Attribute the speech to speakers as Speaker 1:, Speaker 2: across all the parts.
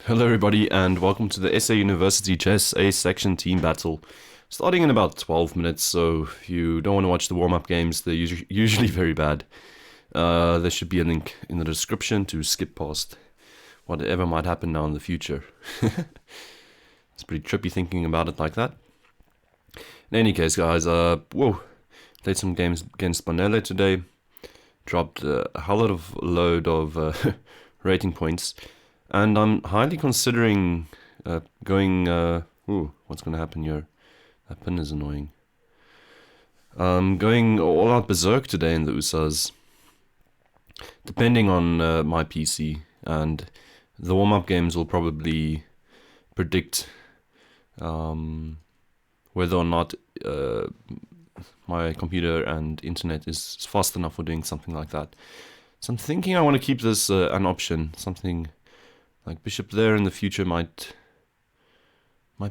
Speaker 1: Hello everybody and welcome to the SA University Chess A section team battle. Starting in about 12 minutes, so if you don't want to watch the warm-up games, they're usually very bad. There should be a link in the description to skip past whatever might happen now in the future. It's pretty trippy thinking about it like that. In any case guys, played some games against Bonelle today. Dropped a hell of a load of rating points. And I'm highly considering going... what's going to happen here? That pin is annoying. Going all out Berserk today in the USSAs. Depending on my PC. And the warm-up games will probably predict whether or not my computer and internet is fast enough for doing something like that. So I'm thinking I want to keep this an option. Something... like bishop there in the future might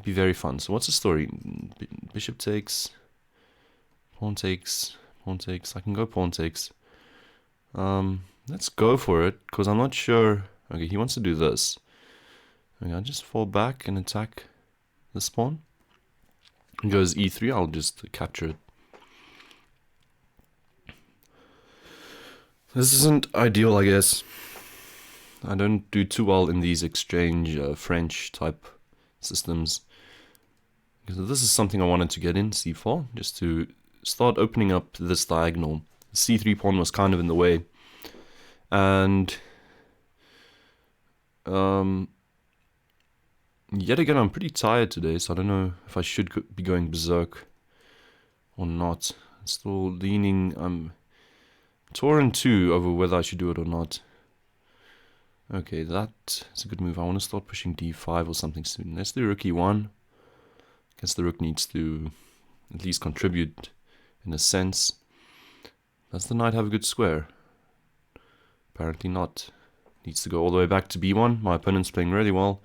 Speaker 1: be very fun. So what's the story? Bishop takes, pawn takes, pawn takes. I can go pawn takes. Let's go for it, because I'm not sure. Okay, he wants to do this. Okay, I'll just fall back and attack this pawn. He goes e3, I'll just capture it. This isn't ideal, I guess. I don't do too well in these exchange French type systems. Because this is something I wanted to get in, c4, just to start opening up this diagonal. The c3 pawn was kind of in the way. And yet again, I'm pretty tired today, so I don't know if I should be going berserk or not. I'm still leaning, I'm torn too over whether I should do it or not. Okay, that's a good move. I want to start pushing d5 or something soon. Let's do rook e1. Guess the rook needs to at least contribute in a sense. Does the knight have a good square? Apparently not. Needs to go all the way back to b1. My opponent's playing really well.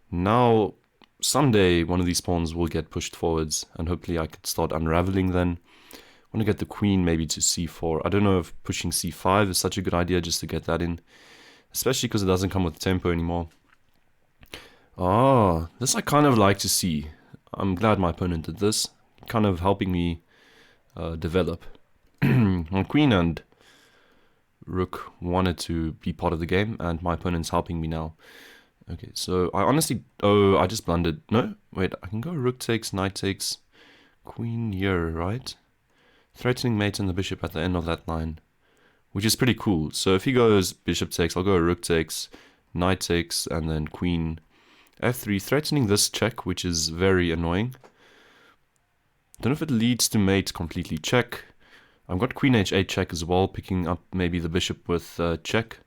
Speaker 1: Now, someday one of these pawns will get pushed forwards, and hopefully I could start unraveling then. I want to get the queen maybe to c4. I don't know if pushing c5 is such a good idea just to get that in. Especially because it doesn't come with tempo anymore. Ah, this I kind of like to see. I'm glad my opponent did this. Kind of helping me develop. My queen and rook wanted to be part of the game, and my opponent's helping me now. Okay, so I honestly... oh, I just blundered. No, wait, I can go rook takes, knight takes, queen here, right? Threatening mate and the bishop at the end of that line. Which is pretty cool. So if he goes bishop takes, I'll go rook takes, knight takes, and then queen f3, threatening this check, which is very annoying. Don't know if it leads to mate completely check. I've got queen h8 check as well, picking up maybe the bishop with check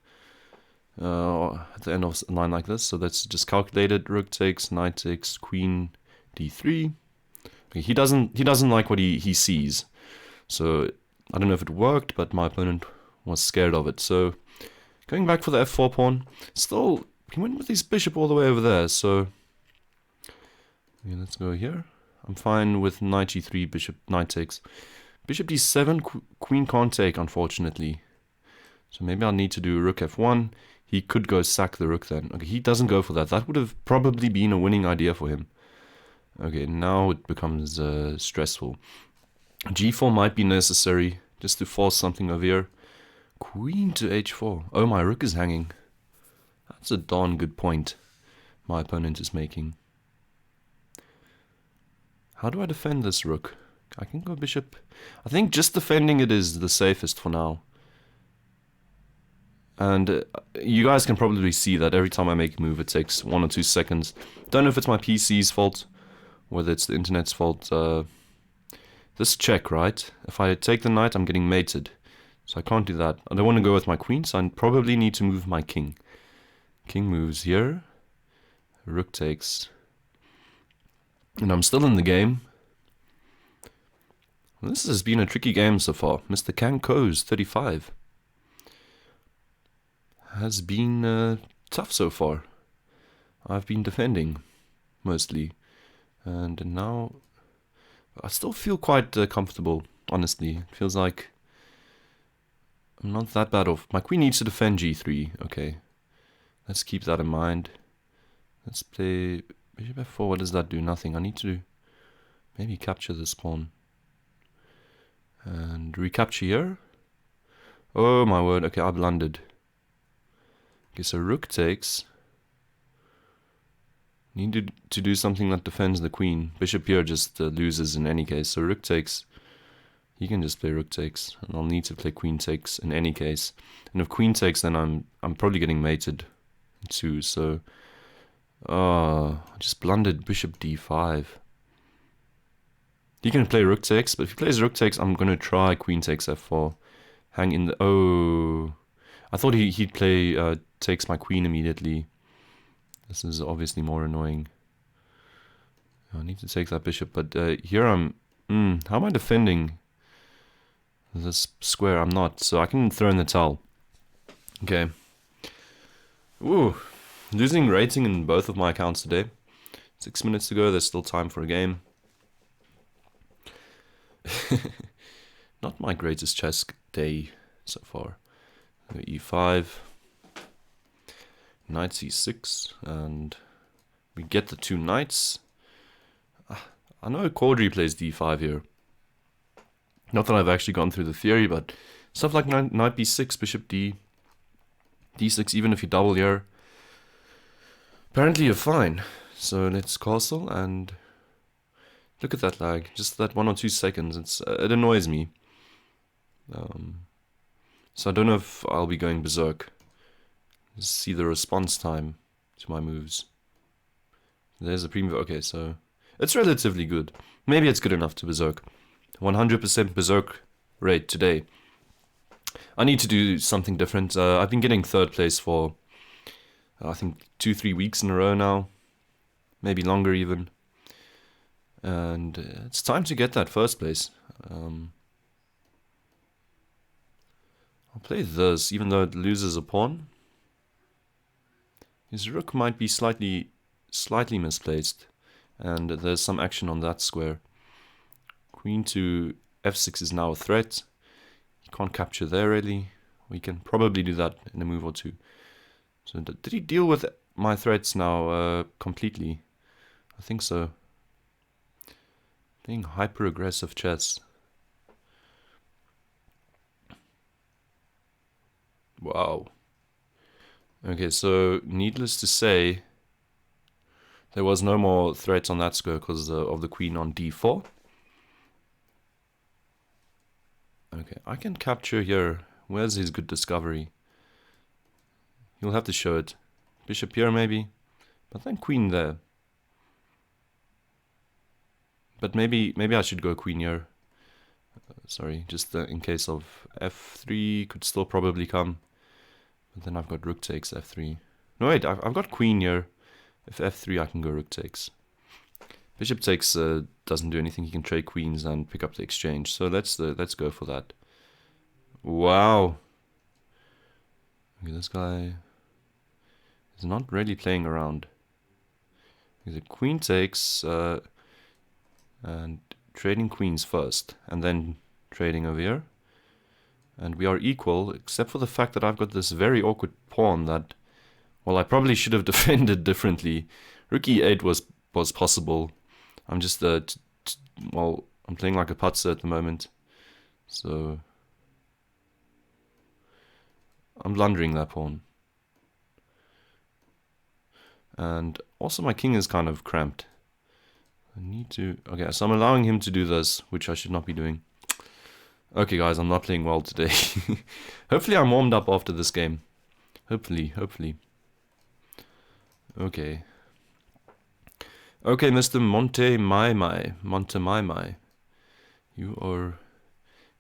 Speaker 1: at the end of a line like this. So that's just calculated. Rook takes, knight takes, queen d3. Okay, he doesn't like what he sees. So I don't know if it worked, but my opponent was scared of it. So going back for the f4 pawn, still he went with his bishop all the way over there. So okay, let's go here. I'm fine with knight g3, bishop knight takes, bishop d7. Queen can't take, unfortunately. So maybe I'll need to do rook f1. He could go sack the rook then. Okay, he doesn't go for that. That would have probably been a winning idea for him. Okay, now it becomes stressful. g4 might be necessary just to force something over here. Queen to h4. Oh, my rook is hanging. That's a darn good point my opponent is making. How do I defend this rook? I can go bishop. I think just defending it is the safest for now. And you guys can probably see that every time I make a move it takes 1 or 2 seconds. Don't know if it's my PC's fault, whether it's the internet's fault. This check, right? If I take the knight, I'm getting mated. So I can't do that. I don't want to go with my queen, so I probably need to move my king. King moves here. Rook takes. And I'm still in the game. Well, this has been a tricky game so far. Mr. Kanko's 35. Has been tough so far. I've been defending, mostly. And now I still feel quite comfortable, honestly. It feels like I'm not that bad off. My queen needs to defend g3. Okay. Let's keep that in mind. Let's play bishop f4. What does that do? Nothing. I need to maybe capture this pawn. And recapture here. Oh my word. Okay, I blundered. Okay, so rook takes. Need to do something that defends the queen. Bishop here just loses in any case. So rook takes. He can just play rook takes, and I'll need to play queen takes in any case. And if queen takes, then I'm probably getting mated too. So, I just blundered bishop d5. He can play rook takes, but if he plays rook takes, I'm gonna try queen takes f4. Hang in the I thought he'd play takes my queen immediately. This is obviously more annoying. I need to take that bishop, but here I'm. How am I defending this square? I'm not, so I can throw in the towel. Okay. Ooh, losing rating in both of my accounts today. 6 minutes to go. There's still time for a game. Not my greatest chess day so far. E5, knight c6, and we get the two knights. I know Quadri plays d5 here. Not that I've actually gone through the theory, but stuff like knight b6, bishop d6, even if you double here, apparently you're fine. So let's castle, and look at that lag. Just that 1 or 2 seconds. It annoys me. So I don't know if I'll be going berserk. Let's see the response time to my moves. There's a preview. Okay, so it's relatively good. Maybe it's good enough to berserk. 100% berserk rate today. I need to do something different. I've been getting third place for I think 2-3 weeks in a row now, maybe longer even. And it's time to get that first place. I'll play this, even though it loses a pawn. His rook might be slightly misplaced, and there's some action on that square. Queen to f6 is now a threat. He can't capture there really. We can probably do that in a move or two. So did he deal with my threats now completely? I think so. Playing hyper-aggressive chess. Wow. Okay, so needless to say, there was no more threats on that square because of the queen on d4. Okay, I can capture here. Where's his good discovery? He'll have to show it. Bishop here maybe, but then queen there. But maybe I should go queen here. Sorry, just in case of f3 could still probably come. But then I've got rook takes f3. No wait, I've got queen here. If f3 I can go rook takes. Bishop takes doesn't do anything. He can trade queens and pick up the exchange. So let's go for that. Wow. Okay, this guy is not really playing around. The queen takes and trading queens first, and then trading over here. And we are equal, except for the fact that I've got this very awkward pawn that, well, I probably should have defended differently. Rook e8 was possible. I'm just well, I'm playing like a putzer at the moment, so I'm blundering that pawn. And also my king is kind of cramped. I need to... Okay, so I'm allowing him to do this, which I should not be doing. Okay, guys, I'm not playing well today. Hopefully I'm warmed up after this game. Hopefully. Okay. Okay, Mr. Montemaimai. You are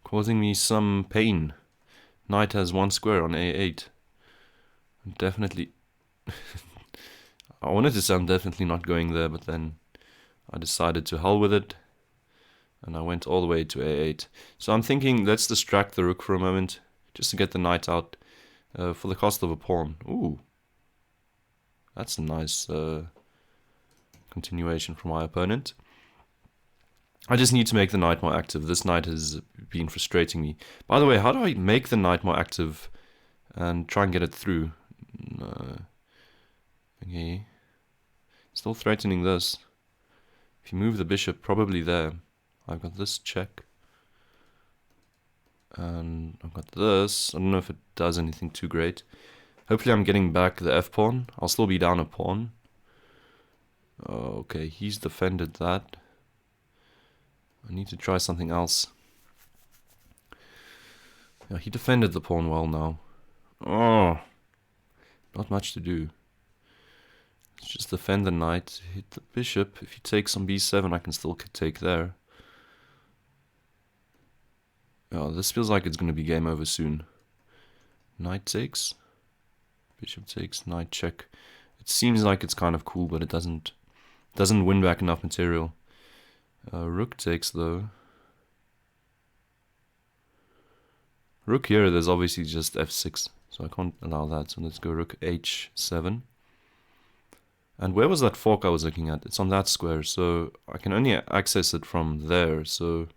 Speaker 1: causing me some pain. Knight has 1 square on a8. Definitely... I wanted to say I'm definitely not going there, but then I decided to hell with it. And I went all the way to a8. So I'm thinking, let's distract the rook for a moment, just to get the knight out for the cost of a pawn. Ooh. That's a nice continuation from my opponent. I just need to make the knight more active. This knight has been frustrating me. By the way, how do I make the knight more active and try and get it through? Okay. Still threatening this. If you move the bishop, probably there. I've got this check. And I've got this. I don't know if it does anything too great. Hopefully I'm getting back the f-pawn. I'll still be down a pawn. Okay, he's defended that. I need to try something else. Yeah, he defended the pawn well now. Oh, not much to do. Let's just defend the knight, hit the bishop. If he takes on b7, I can still take there. Oh, this feels like it's going to be game over soon. Knight takes. Bishop takes, knight check. It seems like it's kind of cool, but it doesn't win back enough material. Rook takes though. Rook here, there's obviously just f6, so I can't allow that. So let's go rook h7. And where was that fork I was looking at? It's on that square, so I can only access it from there. So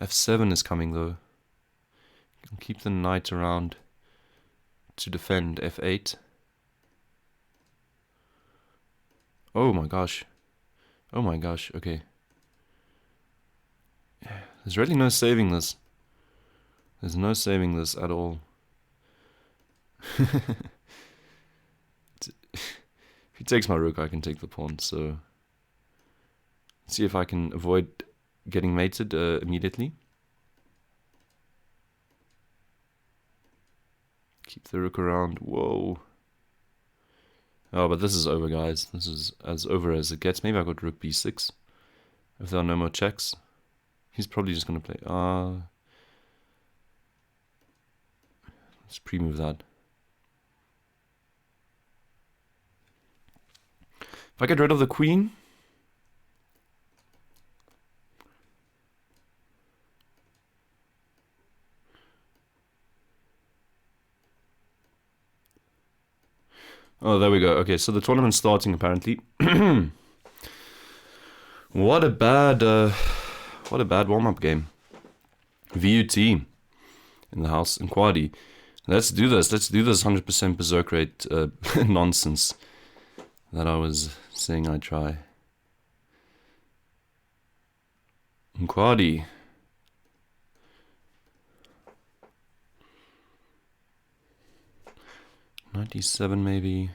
Speaker 1: f7 is coming though. I'll keep the knight around to defend f8. Oh my gosh. Oh my gosh, okay. There's really no saving this. There's no saving this at all. If he takes my rook, I can take the pawn, so... Let's see if I can avoid getting mated immediately. Keep the rook around. Whoa. Oh, but this is over, guys. This is as over as it gets. Maybe I got rook b6. If there are no more checks. He's probably just going to play... let's pre-move that. If I get rid of the queen... Oh, there we go. Okay, so the tournament's starting apparently. What a bad warm-up game. VUT in the house in Quadi. Let's do this. Let's do this 100% berserk rate nonsense that I was saying I'd try. In Quadi. .97 maybe.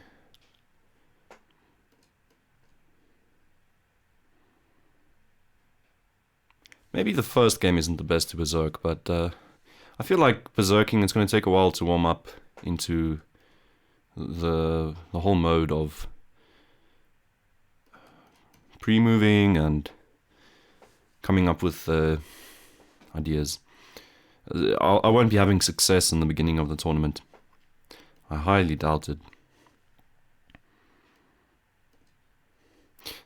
Speaker 1: Maybe the first game isn't the best to berserk, but I feel like berserking, it's going to take a while to warm up into the whole mode of pre-moving and coming up with ideas. I won't be having success in the beginning of the tournament. I highly doubt it.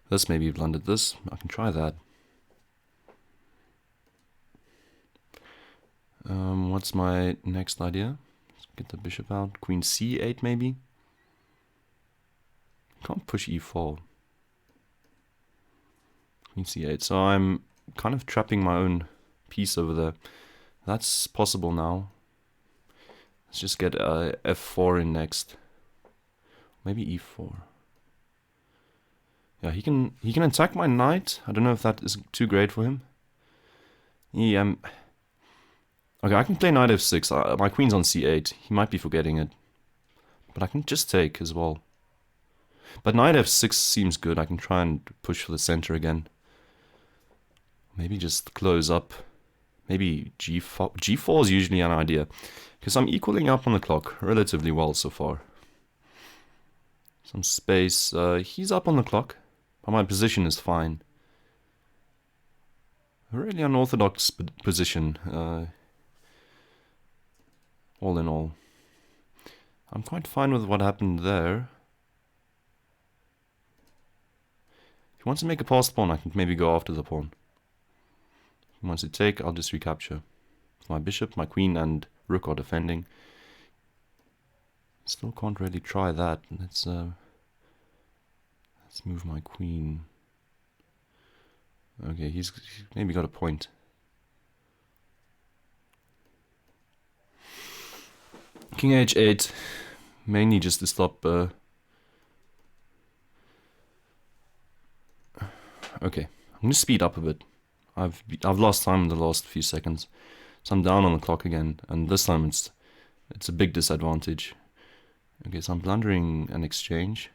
Speaker 1: This maybe blundered this. I can try that. What's my next idea? Let's get the bishop out. Queen c8 maybe? Can't push e4. Queen c8. So I'm kind of trapping my own piece over there. That's possible now. Let's just get f4 in next. Maybe e4. Yeah, he can attack my knight. I don't know if that is too great for him. Yeah. Okay, I can play knight f6. My queen's on c8. He might be forgetting it. But I can just take as well. But knight f6 seems good. I can try and push for the center again. Maybe just close up. Maybe g4. G4 is usually an idea. Because I'm equaling up on the clock relatively well so far. Some space. He's up on the clock. But my position is fine. A really unorthodox position. All in all. I'm quite fine with what happened there. If he wants to make a passed pawn, I can maybe go after the pawn. If he wants to take, I'll just recapture. My bishop, my queen, and rook are defending. Still can't really try that. Let's move my queen. Okay, he's maybe got a point. King h8, mainly just to stop... Okay, I'm gonna speed up a bit. I've lost time in the last few seconds, so I'm down on the clock again, and this time it's a big disadvantage. Okay, so I'm blundering an exchange.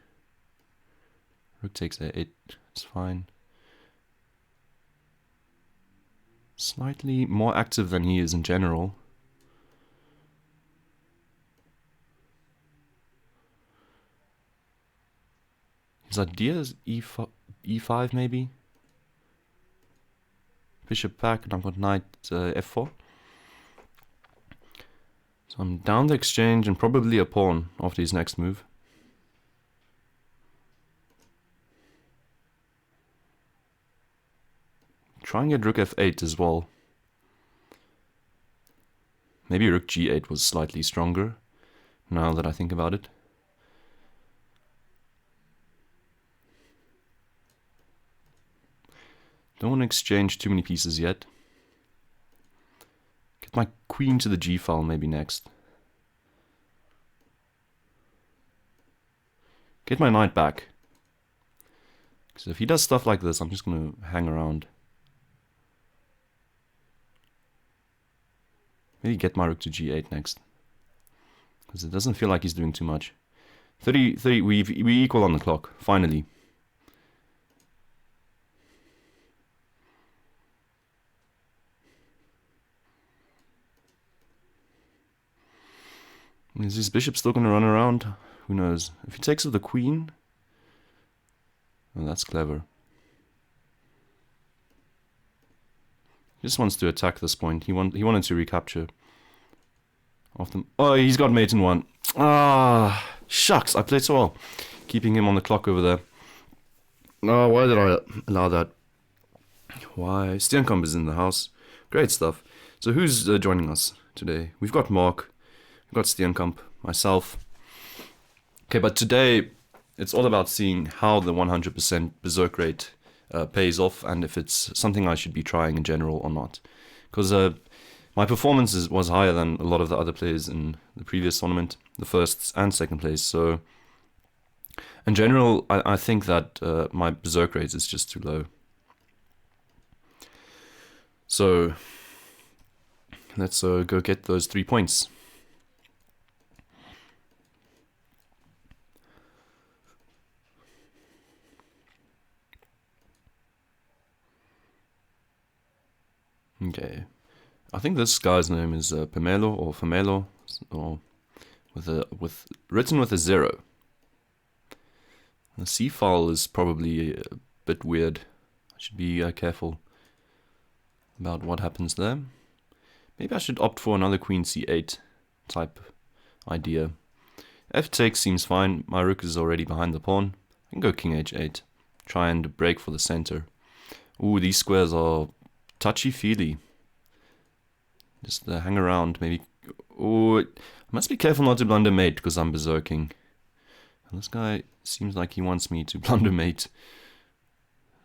Speaker 1: Rook takes a8, it's fine. Slightly more active than he is in general. His idea is e5 maybe? Bishop back, and I've got knight f4. So I'm down the exchange and probably a pawn after his next move. Try and get rook f8 as well. Maybe rook g8 was slightly stronger, now that I think about it. Don't want to exchange too many pieces yet. Get my queen to the g file maybe next. Get my knight back. Because if he does stuff like this, I'm just going to hang around. Maybe get my rook to g8 next. Because it doesn't feel like he's doing too much. 30, we equal on the clock, finally. Is his bishop still going to run around? Who knows? If he takes with the queen... Oh, that's clever. He just wants to attack this point. He wanted to recapture. Oh, he's got mate in one. Ah, shucks, I played so well. Keeping him on the clock over there. Oh, why did I allow that? Why? Steenkamp is in the house. Great stuff. So who's joining us today? We've got Mark. We've got Steenkamp, myself. Okay, but today it's all about seeing how the 100% Berserk rate pays off, and if it's something I should be trying in general or not. Because my performance was higher than a lot of the other players in the previous tournament, the first and second place. So in general, I think that my Berserk rate is just too low. So let's go get those 3 points. Okay, I think this guy's name is Pamelo or Famelo, or written with a 0. The C file is probably a bit weird. I should be careful about what happens there. Maybe I should opt for another queen c8 type idea. F takes seems fine. My rook is already behind the pawn. I can go king h8. Try and break for the center. Ooh, these squares are touchy-feely. Just hang around, maybe. Oh, I must be careful not to blunder mate because I'm berserking. And this guy seems like he wants me to blunder mate.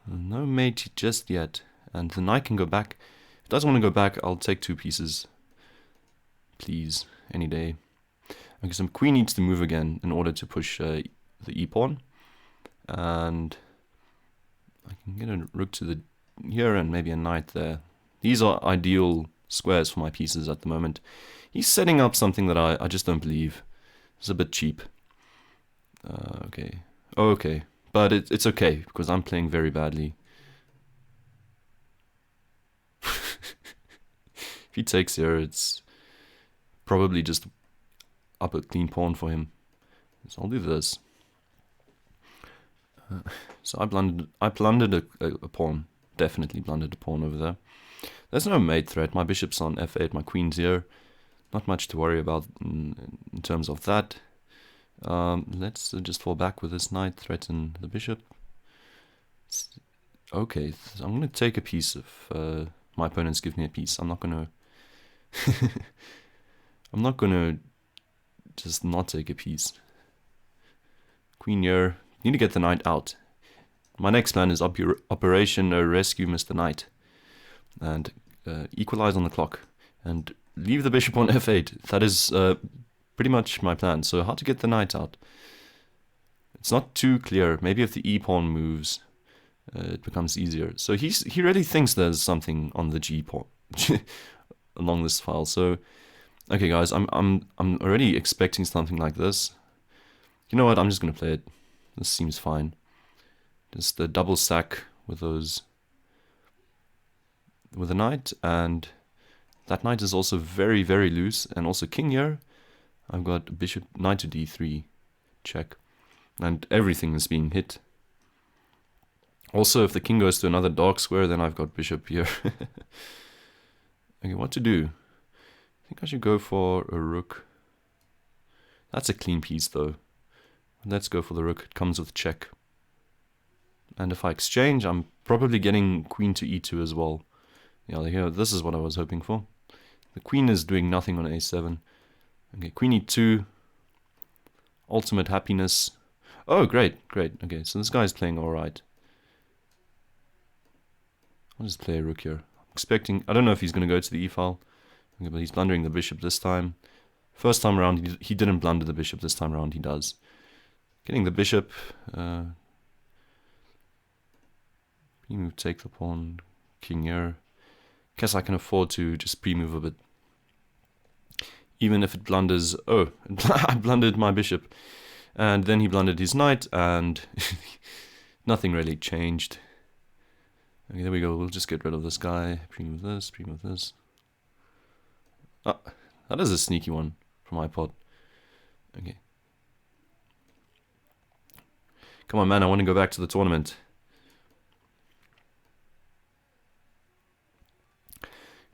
Speaker 1: No mate just yet. And the knight can go back. If it doesn't want to go back, I'll take 2 pieces. Please, any day. Okay, so queen needs to move again in order to push the e-pawn. And I can get a rook to the here and maybe a knight there. These are ideal squares for my pieces at the moment. He's setting up something that I just don't believe. It's a bit cheap. Okay. Okay. But it's okay, because I'm playing very badly. If he takes here, it's probably just up a clean pawn for him. So I'll do this. So I blundered a pawn. Definitely blundered a pawn over there. There's no mate threat. My bishop's on f8, my queen's here. Not much to worry about in terms of that. Let's just fall back with this knight, threaten the bishop. Okay, so I'm going to take a piece if my opponents give me a piece. I'm not going to... I'm not going to just not take a piece. Queen here. Need to get the knight out. My next plan is Operation Rescue Mr. Knight. And equalize on the clock. And leave the bishop on f8. That is pretty much my plan. So how to get the knight out? It's not too clear. Maybe if the e-pawn moves, it becomes easier. So he really thinks there's something on the g-pawn along this file. So okay, guys, I'm already expecting something like this. You know what? I'm just gonna play it. This seems fine. Just a double sack with those, with a knight, and that knight is also very, very loose, and also king here. I've got bishop, knight to d3, check, and everything is being hit. Also, if the king goes to another dark square, then I've got bishop here. Okay, what to do? I think I should go for a rook. That's a clean piece, though. Let's go for the rook. It comes with check. And if I exchange, I'm probably getting queen to e2 as well. Yeah, here, this is what I was hoping for. The queen is doing nothing on a7. Okay, queen e2. Ultimate happiness. Oh, great, great. Okay, so this guy's playing alright. I'll just play a rook here. Expecting, I don't know if he's going to go to the e-file. Okay, but he's blundering the bishop this time. First time around, he didn't blunder the bishop. This time around, he does. Getting the bishop. Pre-move, take the pawn. King here. Guess I can afford to just pre-move a bit. Even if it blunders... Oh, I blundered my bishop. And then he blundered his knight, and nothing really changed. Okay, there we go. We'll just get rid of this guy. Pre-move this, pre-move this. Ah, that is a sneaky one from my pot. Okay. Come on, man. I want to go back to the tournament.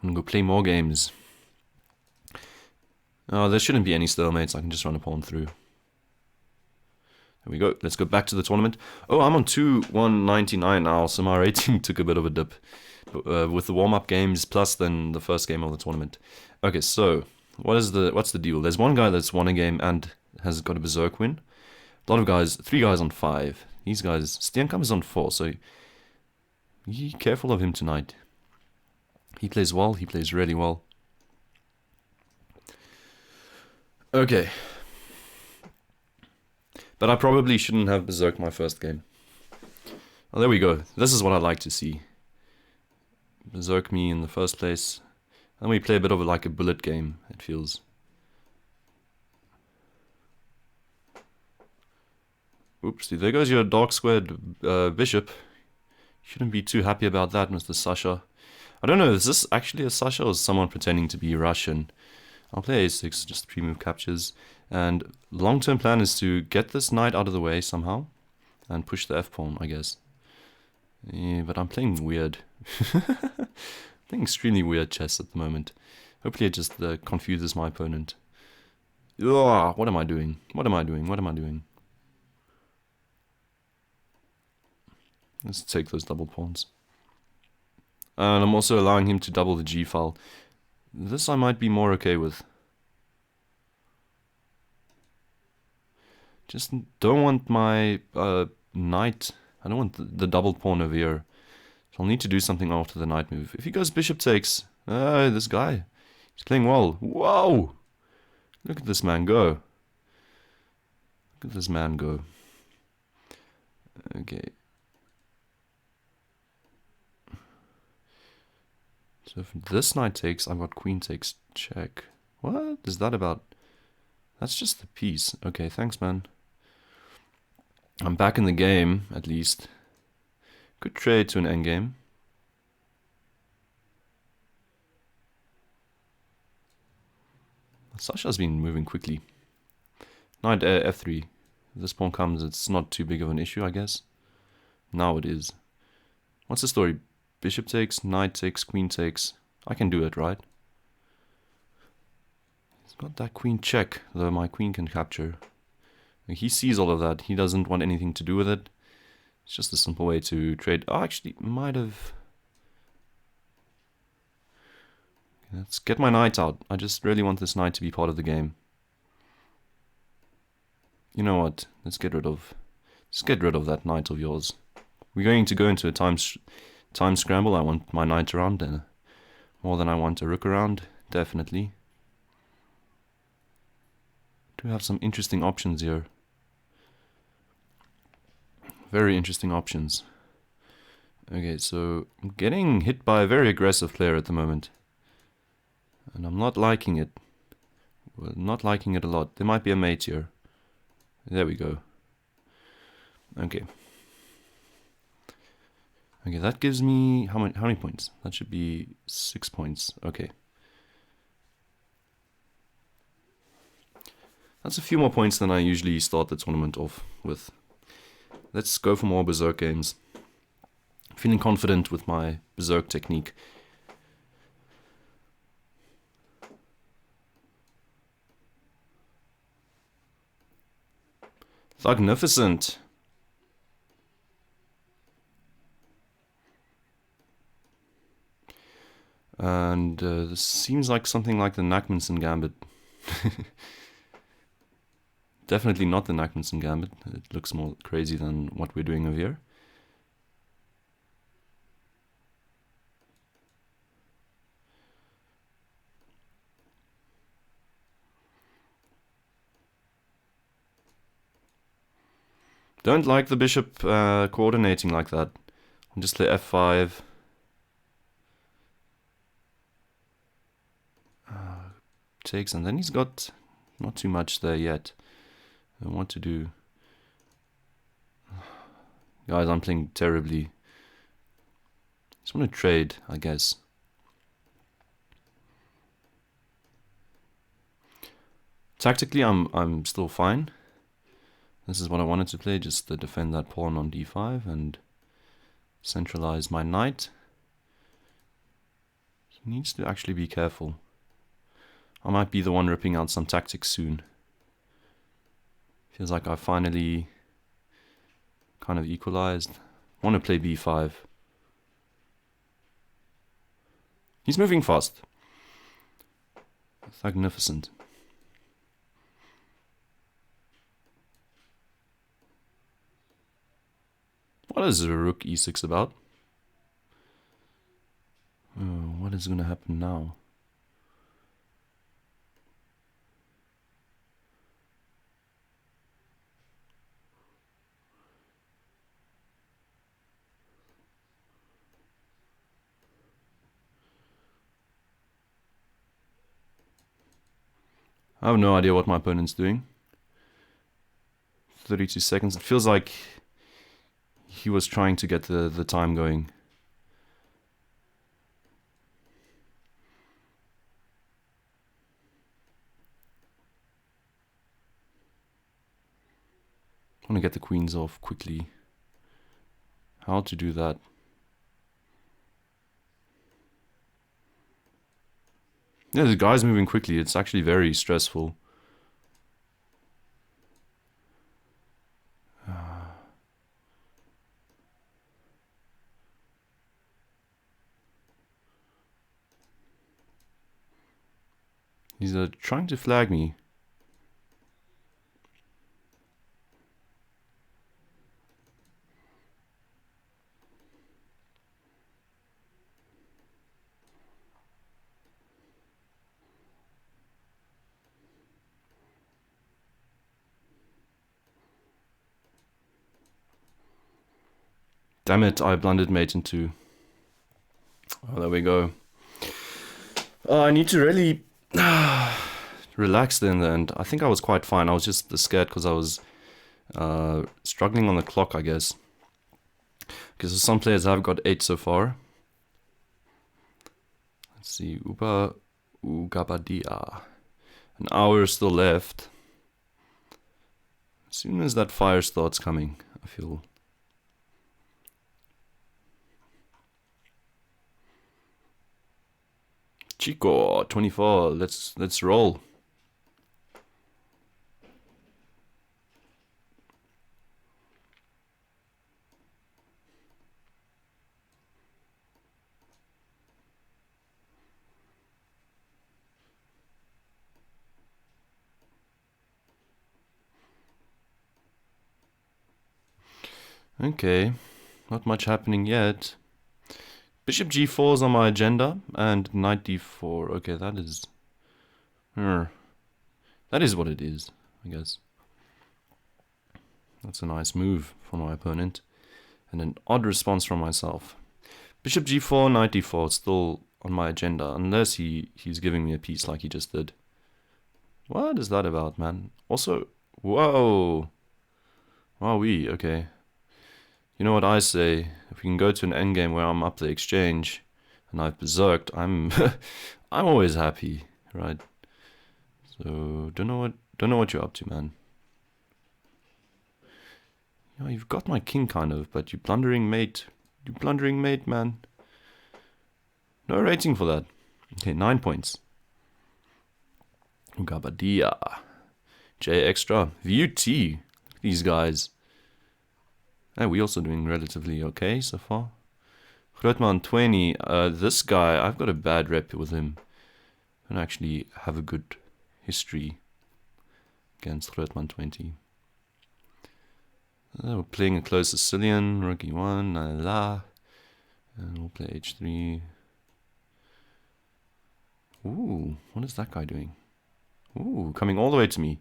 Speaker 1: I'm going to go play more games. Oh, there shouldn't be any stalemates. I can just run a pawn through. There we go. Let's go back to the tournament. Oh, I'm on 2-199 now, so my rating took a bit of a dip. With the warm-up games, plus then the first game of the tournament. Okay, so what's the deal? There's one guy that's won a game and has got a Berserk win. A lot of guys, 3 guys on 5. These guys, Steenkamp is on 4, so be careful of him tonight. He plays well, he plays really well. Okay. But I probably shouldn't have Berserk my first game. Oh, there we go. This is what I'd like to see. Berserk me in the first place. And we play a bit of like a bullet game, it feels. Oops, there goes your dark squared bishop. Shouldn't be too happy about that, Mr. Sasha. I don't know, is this actually a Sasha or is someone pretending to be Russian? I'll play a6, just pre-move captures. And long-term plan is to get this knight out of the way somehow. And push the f-pawn, I guess. Yeah, but I'm playing weird. Playing extremely weird chess at the moment. Hopefully it just confuses my opponent. Ugh, what am I doing? What am I doing? What am I doing? Let's take those double pawns. And I'm also allowing him to double the g-file. This I might be more okay with. Just don't want my knight. I don't want the double pawn over here. So I'll need to do something after the knight move. If he goes bishop takes, this guy, he's playing well. Whoa! Look at this man go. Look at this man go. Okay. So if this knight takes, I've got queen takes check. What is that about? That's just the piece. Okay, thanks, man. I'm back in the game, at least. Could trade to an endgame. Sasha's been moving quickly. Knight f3. If this pawn comes, it's not too big of an issue, I guess. Now it is. What's the story? Bishop takes, knight takes, queen takes. I can do it, right? He's got that queen check, though my queen can capture. He sees all of that. He doesn't want anything to do with it. It's just a simple way to trade. Oh, actually, might have... Let's get my knight out. I just really want this knight to be part of the game. You know what? Let's get rid of that knight of yours. We're going to go into a time scramble. I want my knight around more than I want a rook around, definitely. Do have some interesting options here. Very interesting options. Okay, so I'm getting hit by a very aggressive player at the moment. And I'm not liking it. Well, not liking it a lot. There might be a mate here. There we go. Okay. Okay, that gives me how many points? That should be 6 points. Okay. That's a few more points than I usually start the tournament off with. Let's go for more Berserk games. Feeling confident with my Berserk technique. Magnificent. And this seems like something like the Nachmanson Gambit. Definitely not the Nachmanson Gambit. It looks more crazy than what we're doing over here. Don't like the bishop coordinating like that. I'll just play f5. Takes, and then he's got not too much there yet. I want to do... Guys, I'm playing terribly. Just want to trade, I guess. Tactically, I'm still fine. This is what I wanted to play, just to defend that pawn on d5 and centralize my knight. He needs to actually be careful. I might be the one ripping out some tactics soon. Feels like I finally kind of equalized. I want to play b5. He's moving fast. Magnificent. What is rook e6 about? What is going to happen now? I have no idea what my opponent's doing. 32 seconds. It feels like he was trying to get the time going. I want to get the queens off quickly. How to do that? Yeah, the guy's moving quickly. It's actually very stressful. He's trying to flag me. Damn it, I blundered mate in two. Oh, there we go. I need to really relax in the end. I think I was quite fine. I was just scared because I was struggling on the clock, I guess. Because some players have got 8 so far. Let's see, Uba Ugabadia. An hour still left. As soon as that fire starts coming, I feel... Chico, 24, let's roll. Okay, not much happening yet. Bishop g4 is on my agenda, and knight d4. Okay, that is... that is what it is. I guess. That's a nice move for my opponent. And an odd response from myself. Bishop g4, knight d4, it's still on my agenda, unless he's giving me a piece like he just did. What is that about, man? Also, whoa! Wowee, okay. You know what I say, if we can go to an endgame where I'm up the exchange, and I've berserked, I'm I'm always happy, right? So, don't know what you're up to, man. You know, you've got my king kind of, but you blundering mate, man. No rating for that. Okay, 9 points. Gabadia. J extra. VUT. Look at these guys. Hey, we also doing relatively okay so far. Grootman 20. This guy, I've got a bad rep with him. I don't actually have a good history against Grootman 20. We're playing a close Sicilian. Rook e1. La la. And we'll play h3. Ooh, what is that guy doing? Ooh, coming all the way to me.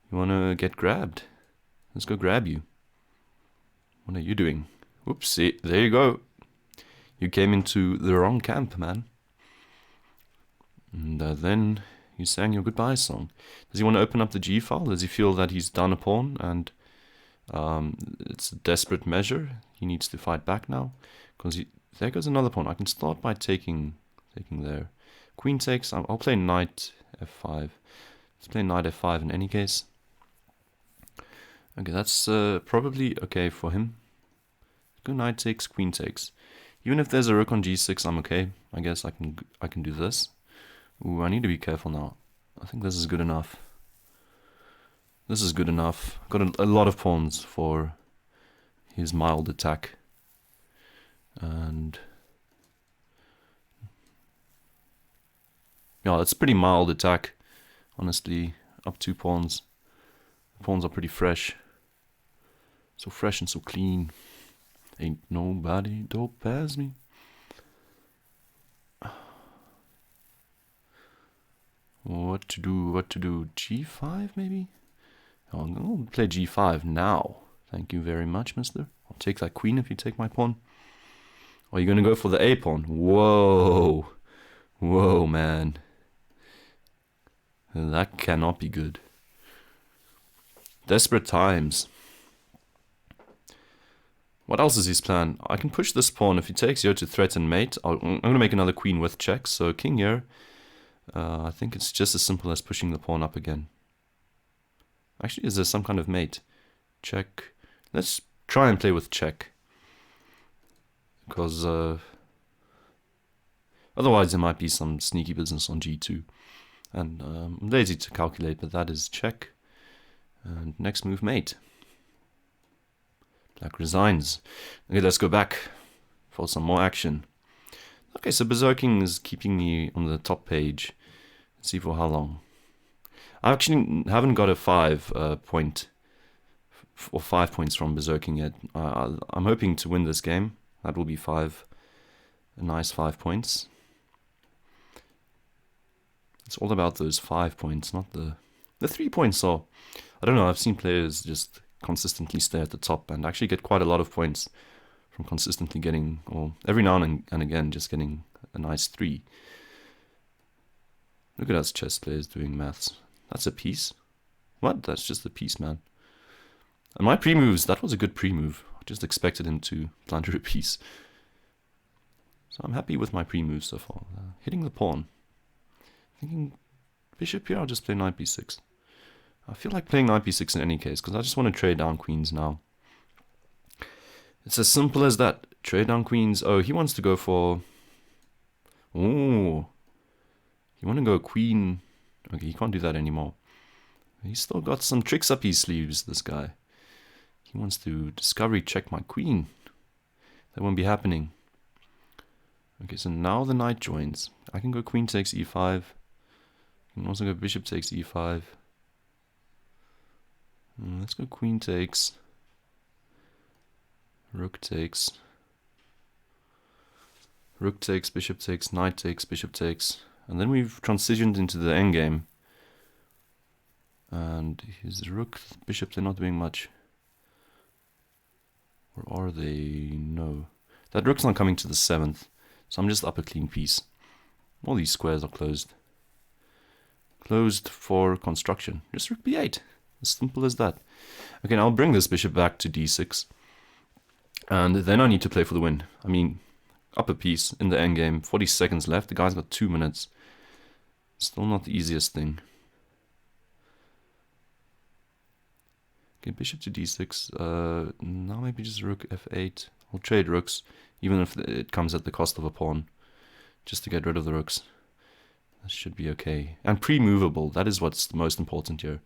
Speaker 1: You wanna get grabbed? Let's go grab you. What are you doing? Oopsie, there you go. You came into the wrong camp, man. And then you sang your goodbye song. Does he want to open up the G file? Does he feel that he's done a pawn and it's a desperate measure? He needs to fight back now. Because there goes another pawn. I can start by taking there. Queen takes. I'll play knight f5. Let's play knight f5 in any case. Okay, that's probably okay for him. Go knight takes, queen takes. Even if there's a rook on g6, I'm okay. I guess I can do this. Ooh, I need to be careful now. I think this is good enough. This is good enough. Got a lot of pawns for his mild attack. And yeah, that's pretty mild attack. Honestly, up 2 pawns. The pawns are pretty fresh. So fresh and so clean. Ain't nobody dope as me. What to do? G5 maybe? I'll play G5 now. Thank you very much, mister. I'll take that queen if you take my pawn. Are you gonna go for the A pawn? Whoa. Whoa, man. That cannot be good. Desperate times. What else is his plan? I can push this pawn. If he takes here to threaten mate, I'm going to make another queen with check. So king here. I think it's just as simple as pushing the pawn up again. Actually, is there some kind of mate? Check. Let's try and play with check. Because otherwise there might be some sneaky business on g2. And I'm lazy to calculate, but that is check. And next move, mate. Black resigns. Okay, let's go back for some more action. Okay, so berserking is keeping me on the top page. Let's see for how long. I actually haven't got a 5 point or 5 points from berserking yet. I'm hoping to win this game. That will be a nice 5 points. It's all about those 5 points, not the 3 points. Are, I don't know, I've seen players just consistently stay at the top and actually get quite a lot of points from consistently getting, or every now and again, just getting a nice 3. Look at us chess players doing maths. That's a piece? What? That's just a piece, man. And my pre-moves, that was a good pre-move. I just expected him to blunder a piece. So I'm happy with my pre-moves so far. Hitting the pawn. Thinking bishop here, I'll just play knight b6. I feel like playing knight b6 in any case, because I just want to trade down queens now. It's as simple as that. Trade down queens. Oh, he wants to go for... Ooh. You want to go queen... Okay, he can't do that anymore. He's still got some tricks up his sleeves, this guy. He wants to discovery check my queen. That won't be happening. Okay, so now the knight joins. I can go queen takes e5. I can also go bishop takes e5. Let's go queen takes. Rook takes. Rook takes, bishop takes, knight takes, bishop takes. And then we've transitioned into the endgame. And his rook, bishop, they're not doing much. Or are they? No. That rook's not coming to the 7th, so I'm just up a clean piece. All these squares are closed. Closed for construction. Just rook b8. As simple as that. Okay, now I'll bring this bishop back to d6. And then I need to play for the win. I mean, up a piece in the endgame. 40 seconds left. The guy's got 2 minutes. Still not the easiest thing. Okay, bishop to d6. Now maybe just rook f8. I'll trade rooks, even if it comes at the cost of a pawn, just to get rid of the rooks. That should be okay. And pre-movable, that is what's the most important here.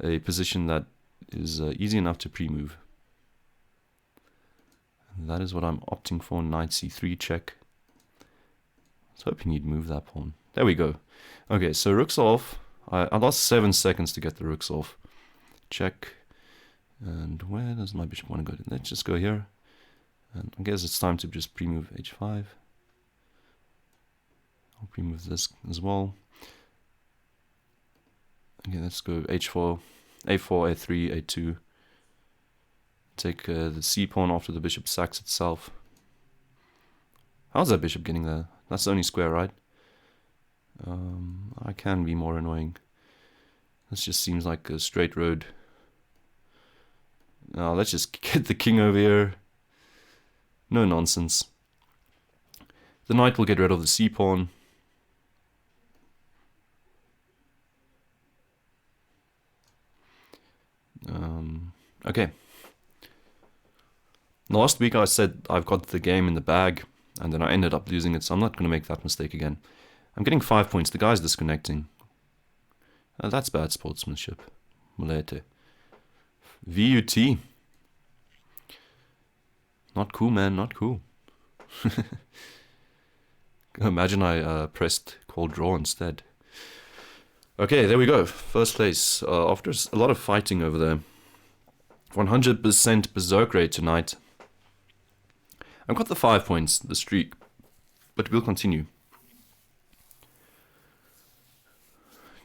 Speaker 1: A position that is easy enough to pre-move. And that is what I'm opting for. Knight c3 check. I was hoping he'd move that pawn. There we go. Okay, so rooks off. I lost 7 seconds to get the rooks off. Check. And where does my bishop want to go? Let's just go here. And I guess it's time to just pre-move h5. I'll pre-move this as well. Okay, let's go h4, a4, a3, a2. Take the c-pawn after the bishop sacks itself. How's that bishop getting there? That's the only square, right? I can be more annoying. This just seems like a straight road. Now let's just get the king over here. No nonsense. The knight will get rid of the c-pawn. Okay. Last week I said I've got the game in the bag, and then I ended up losing it, so I'm not going to make that mistake again. I'm getting 5 points. The guy's disconnecting. That's bad sportsmanship. Mulete. VUT. Not cool, man. Not cool. Imagine I pressed call draw instead. Okay, there we go. First place. After a lot of fighting over there. 100% Berserk rate tonight. I've got the 5 points, the streak. But we'll continue.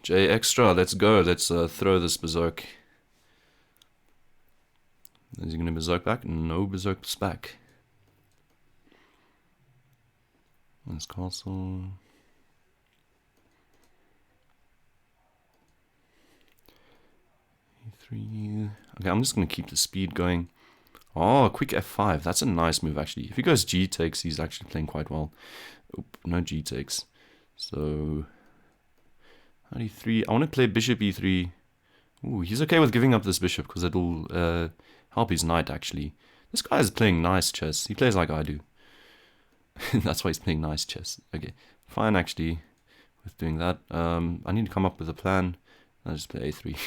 Speaker 1: J extra, let's go. Let's throw this Berserk. Is he going to Berserk back? No Berserk's back. This castle. E3. Okay, I'm just going to keep the speed going. Oh, quick f5. That's a nice move, actually. If he goes g takes, he's actually playing quite well. Oop, no g takes. So, e3. I want to play bishop e3. Ooh, he's okay with giving up this bishop because it'll help his knight, actually. This guy is playing nice chess. He plays like I do. That's why he's playing nice chess. Okay, fine, actually, with doing that. I need to come up with a plan. I'll just play a3.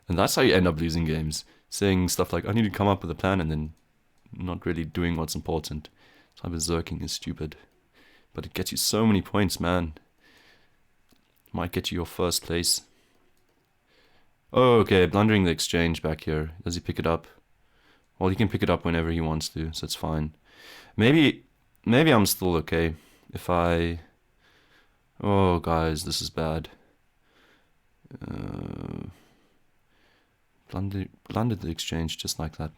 Speaker 1: And that's how you end up losing games. Saying stuff like, I need to come up with a plan, and then not really doing what's important. So berserking is stupid. But it gets you so many points, man. Might get you your first place. Oh, okay, blundering the exchange back here. Does he pick it up? Well, he can pick it up whenever he wants to, so it's fine. Maybe I'm still okay if I... Oh, guys, this is bad. Blundered the exchange just like that.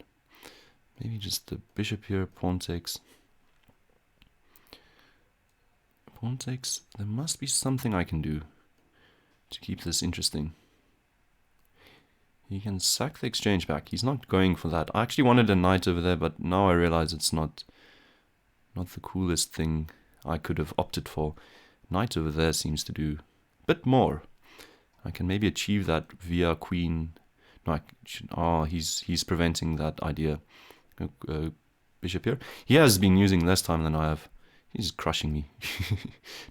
Speaker 1: Maybe just the bishop here, pawn takes. Pawn takes. There must be something I can do to keep this interesting. He can sack the exchange back. He's not going for that. I actually wanted a knight over there, but now I realize it's not the coolest thing I could have opted for. Knight over there seems to do a bit more. I can maybe achieve that via queen. No, he's preventing that idea. Bishop here. He has been using less time than I have. He's crushing me.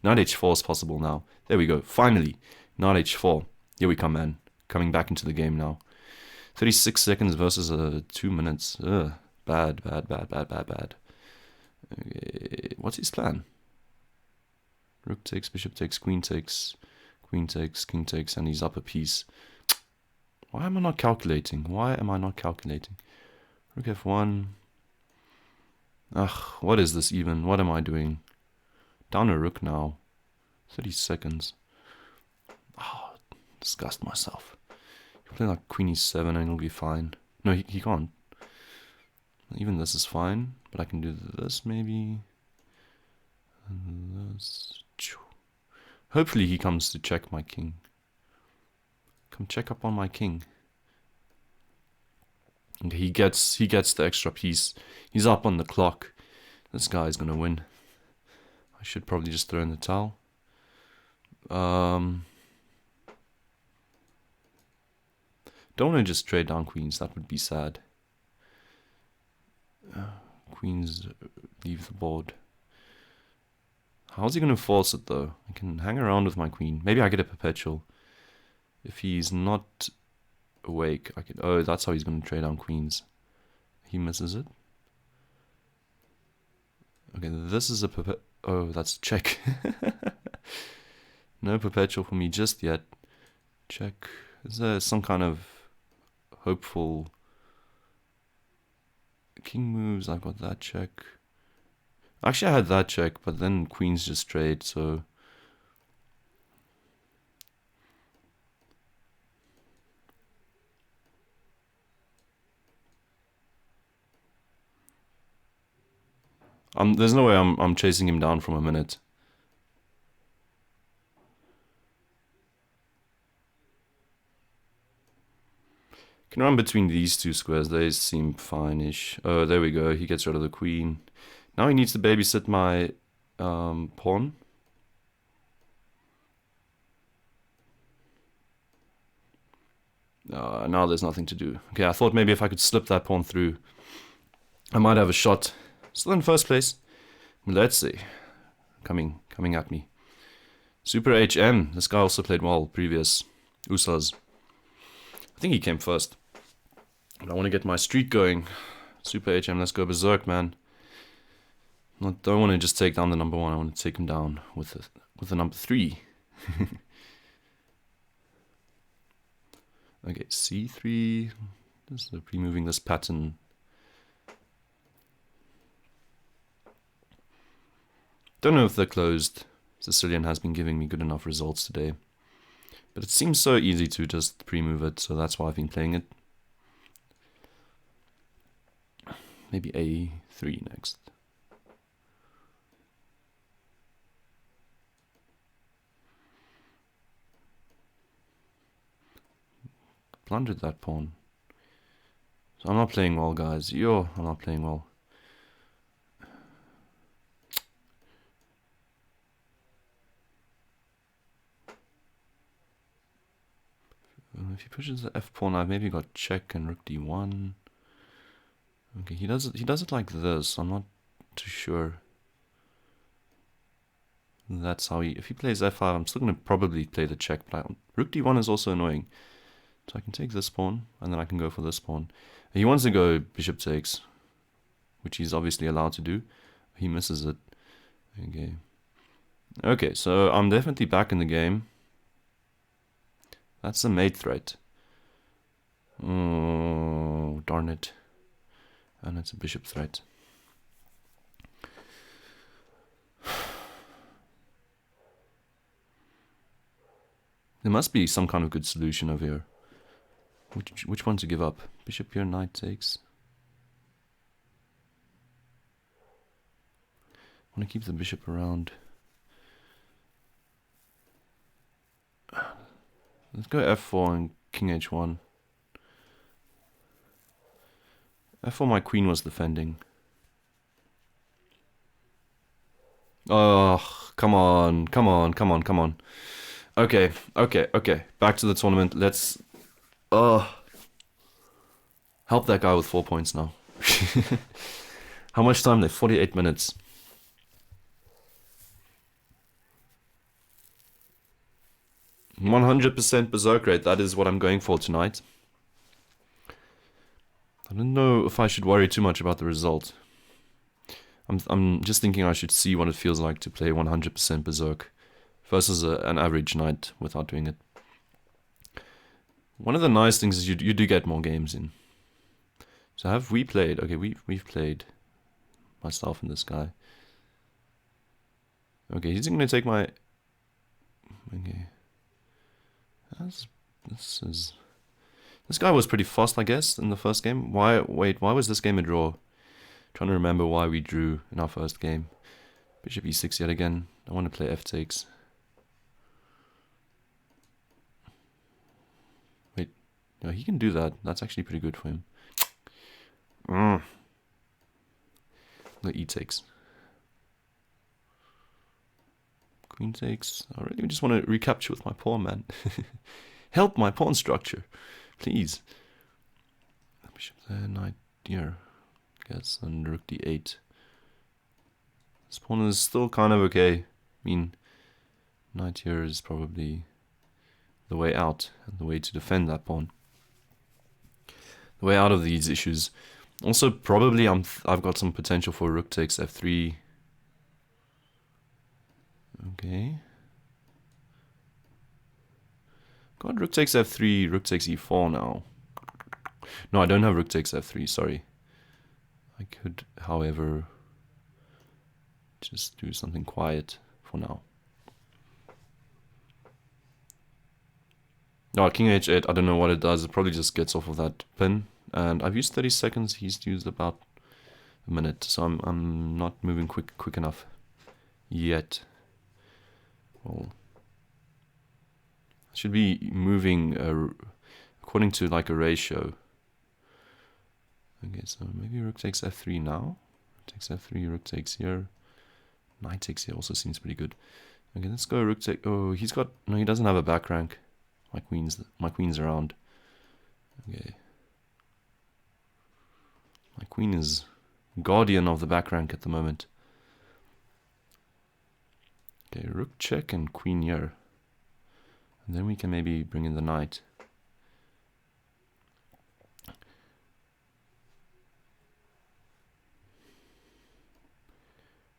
Speaker 1: Knight h4 is possible now. There we go. Finally, knight h4. Here we come, man. Coming back into the game now. 36 seconds versus 2 minutes. Ugh. Bad. Okay. What's his plan? Rook takes, bishop takes, queen takes, king takes, and he's up a piece. Why am I not calculating? Rook f1. Ugh, what is this even? What am I doing? Down a rook now. 30 seconds. Oh, disgust myself. He can play like queen e7 and he'll be fine. No, he can't. Even this is fine, but I can do this maybe. And this. Hopefully he comes to check my king. Come check up on my king. And he gets the extra piece. He's up on the clock. This guy's gonna win. I should probably just throw in the towel. Don't want to just trade down queens. That would be sad. Queens leave the board. How's he going to force it though? I can hang around with my queen. Maybe I get a perpetual. If he's not awake, I could... Oh, that's how he's going to trade down queens. He misses it. Okay, this is a Oh, that's check. No perpetual for me just yet. Check. Is there some kind of hopeful... King moves, I've got that check. Actually, I had that check, but then queens just trade, so... There's no way I'm chasing him down from a minute. Can run between these two squares, they seem fine-ish. Oh, there we go, he gets rid of the queen. Now he needs to babysit my pawn. Now there's nothing to do. Okay, I thought maybe if I could slip that pawn through, I might have a shot. Still in first place. Let's see. Coming at me. Super HM. This guy also played well previous USSAs. I think he came first. But I want to get my streak going. Super HM, let's go Berserk, man. Don't want to just take down the number 1, I want to take him down with the number 3. Okay, C3. Just removing this pattern. Don't know if the closed Sicilian has been giving me good enough results today. But it seems so easy to just pre-move it, so that's why I've been playing it. Maybe A3 next. Plundered that pawn. So I'm not playing well, guys. I'm not playing well. If he pushes the f pawn, I've maybe got check and rook d1. Okay, he does it like this. I'm not too sure. That's how if he plays f5, I'm still gonna probably play the check, but rook d1 is also annoying. So I can take this pawn, and then I can go for this pawn. He wants to go bishop takes, which he's obviously allowed to do. He misses it. Okay. Okay, so I'm definitely back in the game. That's a mate threat. Oh, darn it. And it's a bishop threat. There must be some kind of good solution over here. Which one to give up? Bishop here, knight takes. I want to keep the bishop around. Let's go f4 and king h1. f4, my queen was defending. Oh, come on, come on, come on, come on. Okay, okay, okay. Back to the tournament. Let's... help that guy with 4 points now. How much time left? 48 minutes. %100% Berserk rate. That is what I'm going for tonight. I don't know if I should worry too much about the result. I'm just thinking I should see what it feels like to play 100% Berserk versus an average night without doing it. One of the nice things is you do get more games in. So have we played? Okay, we've played, myself and this guy. Okay, he's going to take my... Okay. That's This guy was pretty fast, I guess, in the first game. Why was this game a draw? Trying to remember why we drew in our first game. Bishop e6 yet again. I want to play f takes. Wait, no, he can do that. That's actually pretty good for him. The e takes. Queen takes. I really just want to recapture with my pawn, man. Help my pawn structure, please. Bishop there, knight here, I guess, and rook d8. This pawn is still kind of okay. I mean, knight here is probably the way out and the way to defend that pawn. The way out of these issues. Also, probably I've got some potential for rook takes f3. Okay. Got rook takes f3, rook takes e4 now. No, I don't have rook takes f3, sorry. I could, however, just do something quiet for now. No, king h8, I don't know what it does. It probably just gets off of that pin. And I've used 30 seconds, he's used about a minute. So I'm not moving quick enough yet. Well, I should be moving according to like a ratio. Okay, so maybe rook takes f3 now. Rook takes f3, rook takes here. Knight takes here also seems pretty good. Okay, let's go rook take. Oh, he doesn't have a back rank. My queen's around. Okay. My queen is guardian of the back rank at the moment. Okay, rook check and queen here. And then we can maybe bring in the knight.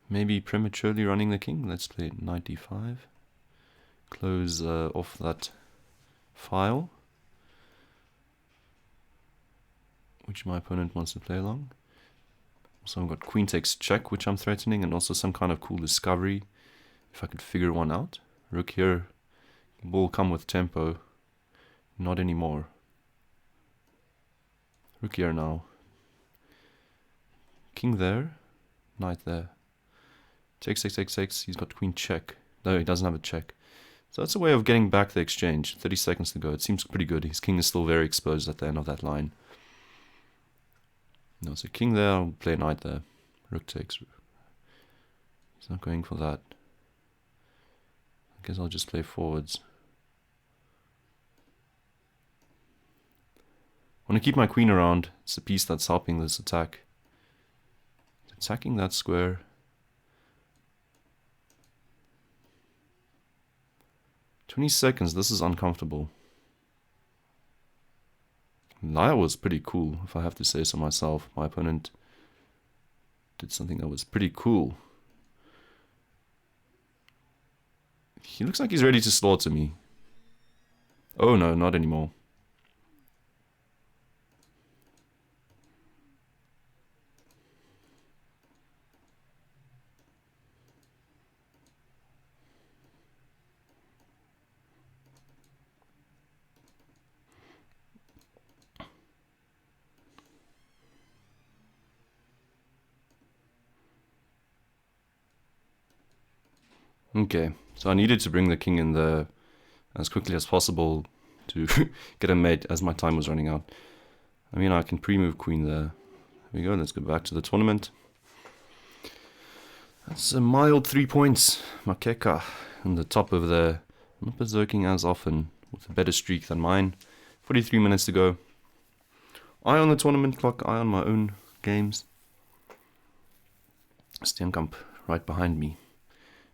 Speaker 1: Maybe prematurely running the king. Let's play knight d5. Close off that file, which my opponent wants to play along. Also, I've got queen takes check, which I'm threatening, and also some kind of cool discovery, if I could figure one out. Rook here will come with tempo. Not anymore. Rook here now. King there, knight there. Takes, takes, takes, takes. He's got queen check. No, he doesn't have a check. So that's a way of getting back the exchange. 30 seconds to go. It seems pretty good. His king is still very exposed at the end of that line. No, so king there, I'll play knight there. Rook takes. He's not going for that. I guess I'll just play forwards. I want to keep my queen around. It's the piece that's helping this attack. Attacking that square. "20 seconds, this is uncomfortable." That was pretty cool, if I have to say so myself. My opponent did something that was pretty cool. He looks like he's ready to slaughter me. Oh no, not anymore. Okay, so I needed to bring the king in there as quickly as possible to get a mate as my time was running out. I mean, I can pre-move queen there. Here we go, let's go back to the tournament. That's a mild 3 points. Makeka on the top of there. I'm not berserking as often with a better streak than mine. 43 minutes to go. Eye on the tournament clock, eye on my own games. Steenkamp right behind me.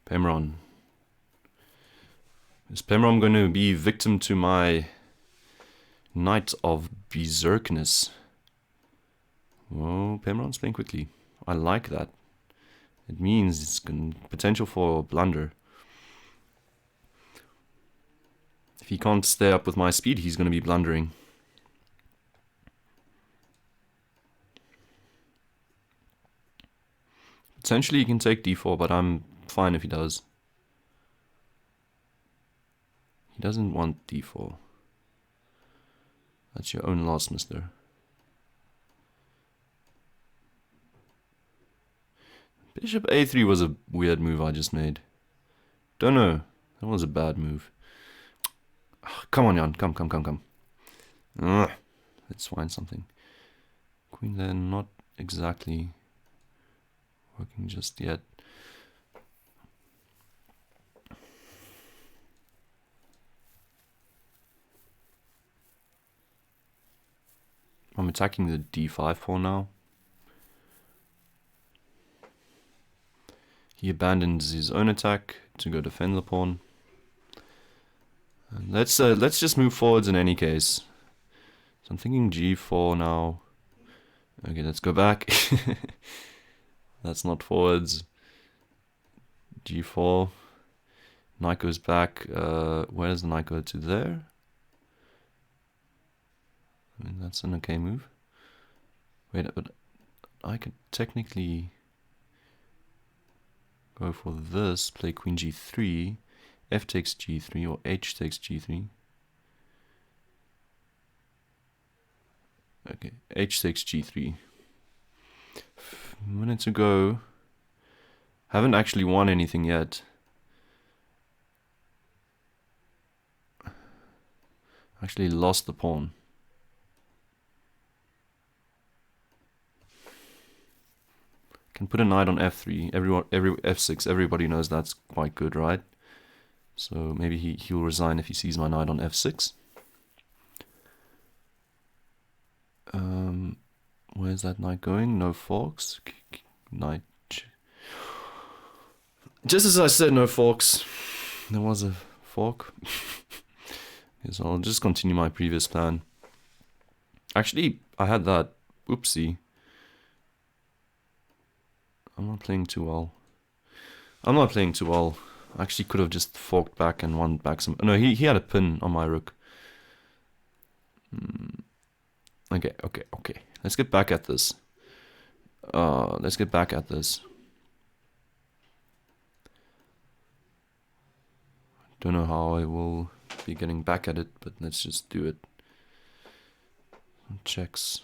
Speaker 1: Pemron. Is Pemron going to be victim to my Knight of Berserkness? Oh, Pemron's playing quickly. I like that. It means it's potential for blunder. If he can't stay up with my speed, he's going to be blundering. Potentially he can take d4, but I'm fine if he does. He doesn't want d4. That's your own loss, mister. Bishop a3 was a weird move I just made. Don't know. That was a bad move. Come on, Jan. Come. Let's find something. Queen there, not exactly working just yet. I'm attacking the d5 pawn now. He abandons his own attack to go defend the pawn. And let's just move forwards in any case. So I'm thinking g4 now. Okay, let's go back. That's not forwards. g4. Knight goes back. Where does the knight go to there? I mean, that's an okay move. Wait, but I could technically go for this, play queen g3, f takes g3, or h takes g3. Okay, h takes g3. A minute to go. Haven't actually won anything yet. Actually lost the pawn. Can put a knight on f3. Every f6. Everybody knows that's quite good, right? So maybe he'll resign if he sees my knight on f6. Where's that knight going? No forks. Knight. Just as I said, no forks. There was a fork. Yes, I'll just continue my previous plan. Actually, I had that. Oopsie. I'm not playing too well. I actually could have just forked back and won back some. No, he had a pin on my rook. Okay. Let's get back at this. Don't know how I will be getting back at it, but let's just do it. Checks.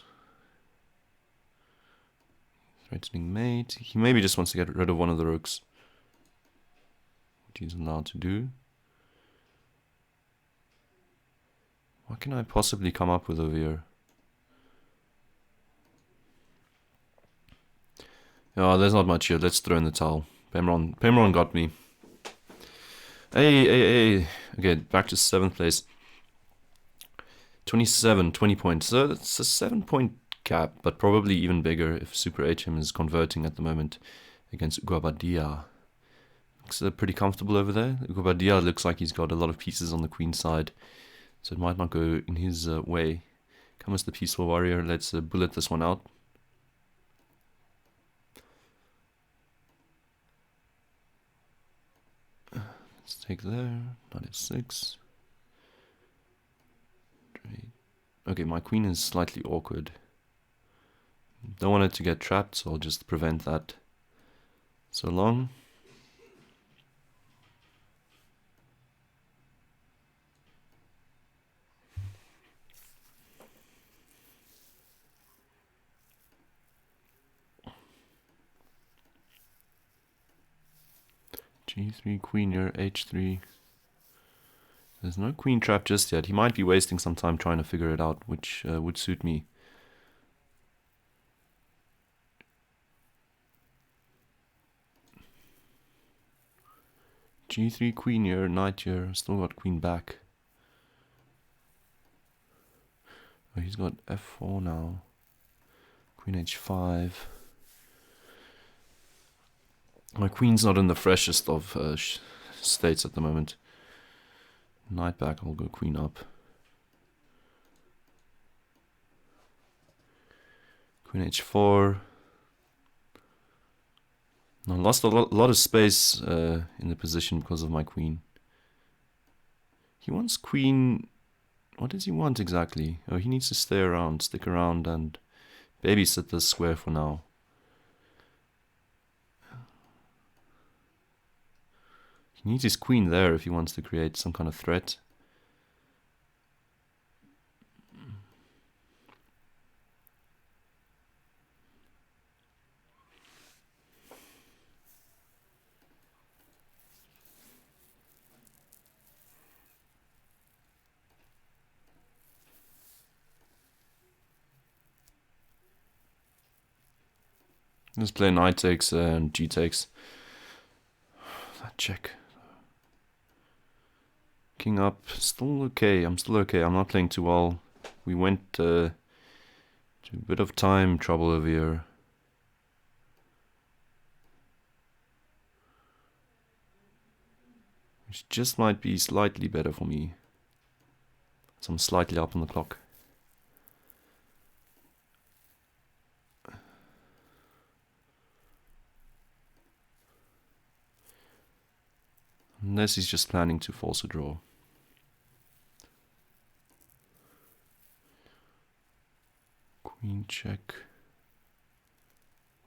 Speaker 1: Threatening mate. He maybe just wants to get rid of one of the rooks, which he's allowed to do. What can I possibly come up with over here? Oh, there's not much here. Let's throw in the towel. Pemron got me. Hey. Okay, back to 7th place. 20 points. So it's a 7-point gap, but probably even bigger if Super HM is converting at the moment against Guabadia. Looks pretty comfortable over there. Guabadia looks like he's got a lot of pieces on the queen side, so it might not go in his way. Come as the peaceful warrior. Let's bullet this one out. Let's take there. Knight f6. Okay, my queen is slightly awkward. Don't want it to get trapped, so I'll just prevent that. So long. G3, queen here, H3. There's no queen trap just yet. He might be wasting some time trying to figure it out, which would suit me. G3, queen here, knight here. Still got queen back. Oh, he's got F4 now. Queen H5. My queen's not in the freshest of states at the moment. Knight back, I'll go queen up. Queen H4. I lost a lot of space in the position because of my queen. He wants queen... What does he want exactly? Oh, he needs to stay around, stick around and babysit this square for now. He needs his queen there if he wants to create some kind of threat. Let's play knight takes and g takes. That check. King up, still okay. I'm still okay. I'm not playing too well. We went to a bit of time trouble over here. Which just might be slightly better for me. So I'm slightly up on the clock. Unless he's just planning to force a draw. Queen check.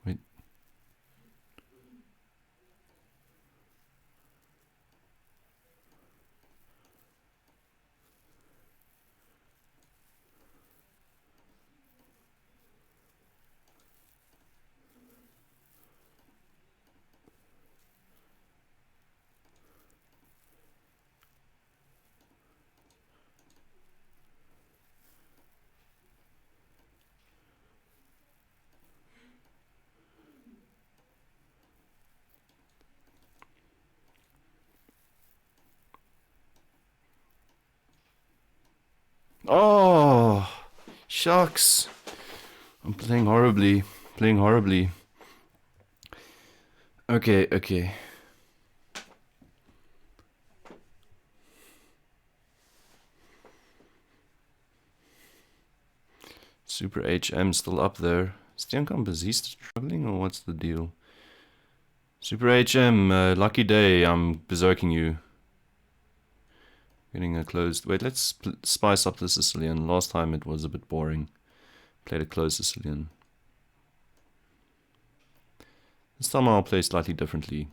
Speaker 1: Wait. Oh, shucks. I'm playing horribly. Playing horribly. Okay, okay. Super HM still up there. Is the Uncompensist struggling or what's the deal? Super HM, lucky day, I'm berserking you. Getting a closed. Wait, let's spice up the Sicilian. Last time it was a bit boring. Played a closed Sicilian. This time I'll play slightly differently.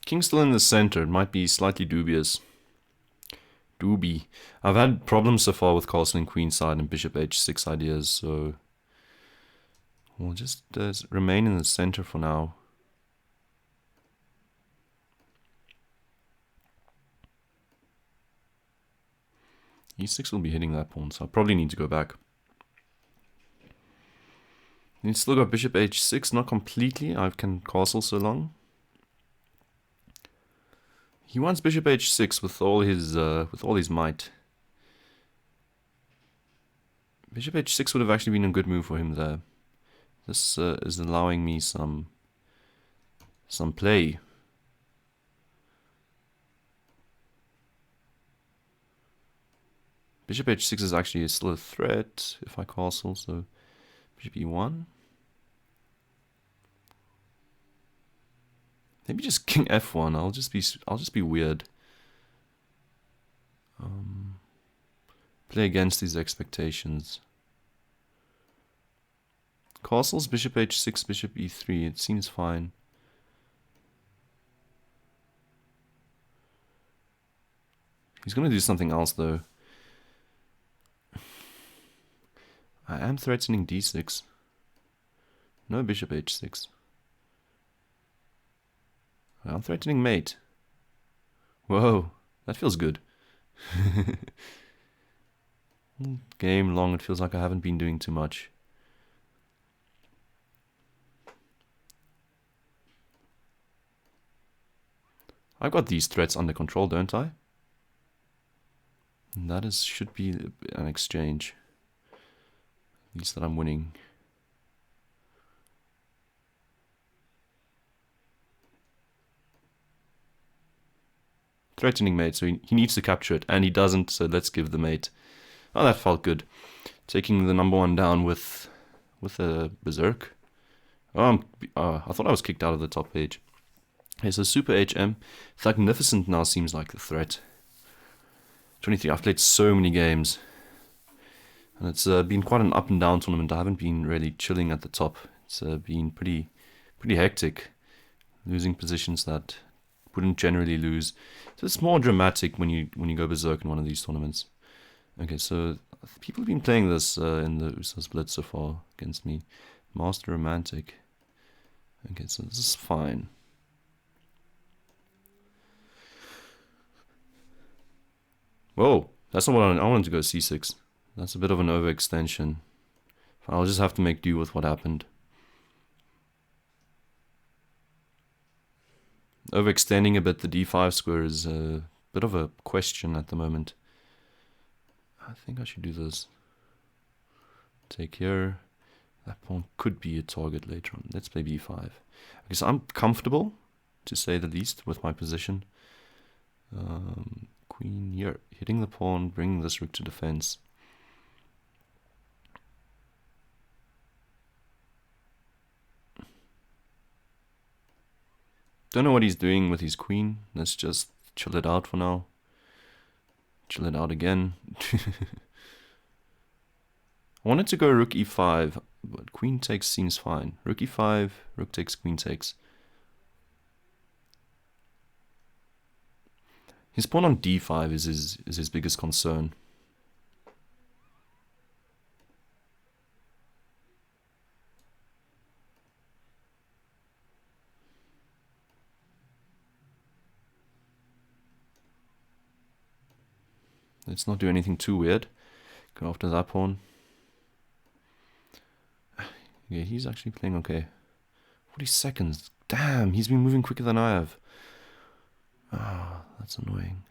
Speaker 1: King still in the center. It might be slightly dubious. Doobie. I've had problems so far with castle and queen side and bishop h6 ideas, so we'll just remain in the center for now. e6 will be hitting that pawn, so I probably need to go back. He's still got bishop h6, not completely. I can castle so long. He wants bishop h6 with all his might. Bishop h6 would have actually been a good move for him there. This is allowing me some play. Bishop h6 is actually still a threat if I castle, so bishop e1. Maybe just king f1. I'll just be weird. Play against these expectations. Castles, bishop h6, bishop e3. It seems fine. He's gonna do something else though. I am threatening d6. No bishop h6. I'm threatening mate. Whoa, that feels good. Game long, it feels like I haven't been doing too much. I've got these threats under control, don't I? And that should be an exchange. At least that I'm winning. Threatening mate, so he needs to capture it, and he doesn't, so let's give the mate. Oh, that felt good. Taking the number one down with a Berserk. Oh, I thought I was kicked out of the top page. Okay, so Super HM. Magnificent now seems like the threat. 23, I've played so many games. And it's been quite an up and down tournament. I haven't been really chilling at the top. It's been pretty hectic. Losing positions that wouldn't generally lose. So it's more dramatic when you go berserk in one of these tournaments. Okay, so people have been playing this in the USSAs Blitz so far against me. Master Romantic. Okay, so this is fine. Whoa, that's not what I wanted to go c6. That's a bit of an overextension. I'll just have to make do with what happened. Overextending a bit the d5 square is a bit of a question at the moment. I think I should do this. Take here. That pawn could be a target later on. Let's play b5. I guess I'm comfortable, to say the least, with my position. Queen here. Hitting the pawn, bringing this rook to defense. Don't know what he's doing with his queen. Let's just chill it out for now. Chill it out again. I wanted to go rook e5, but queen takes seems fine. Rook e5, rook takes, queen takes. His pawn on d5 is his biggest concern. Let's not do anything too weird. Go after that pawn. Yeah, he's actually playing okay. 40 seconds. Damn, he's been moving quicker than I have. Ah, that's annoying.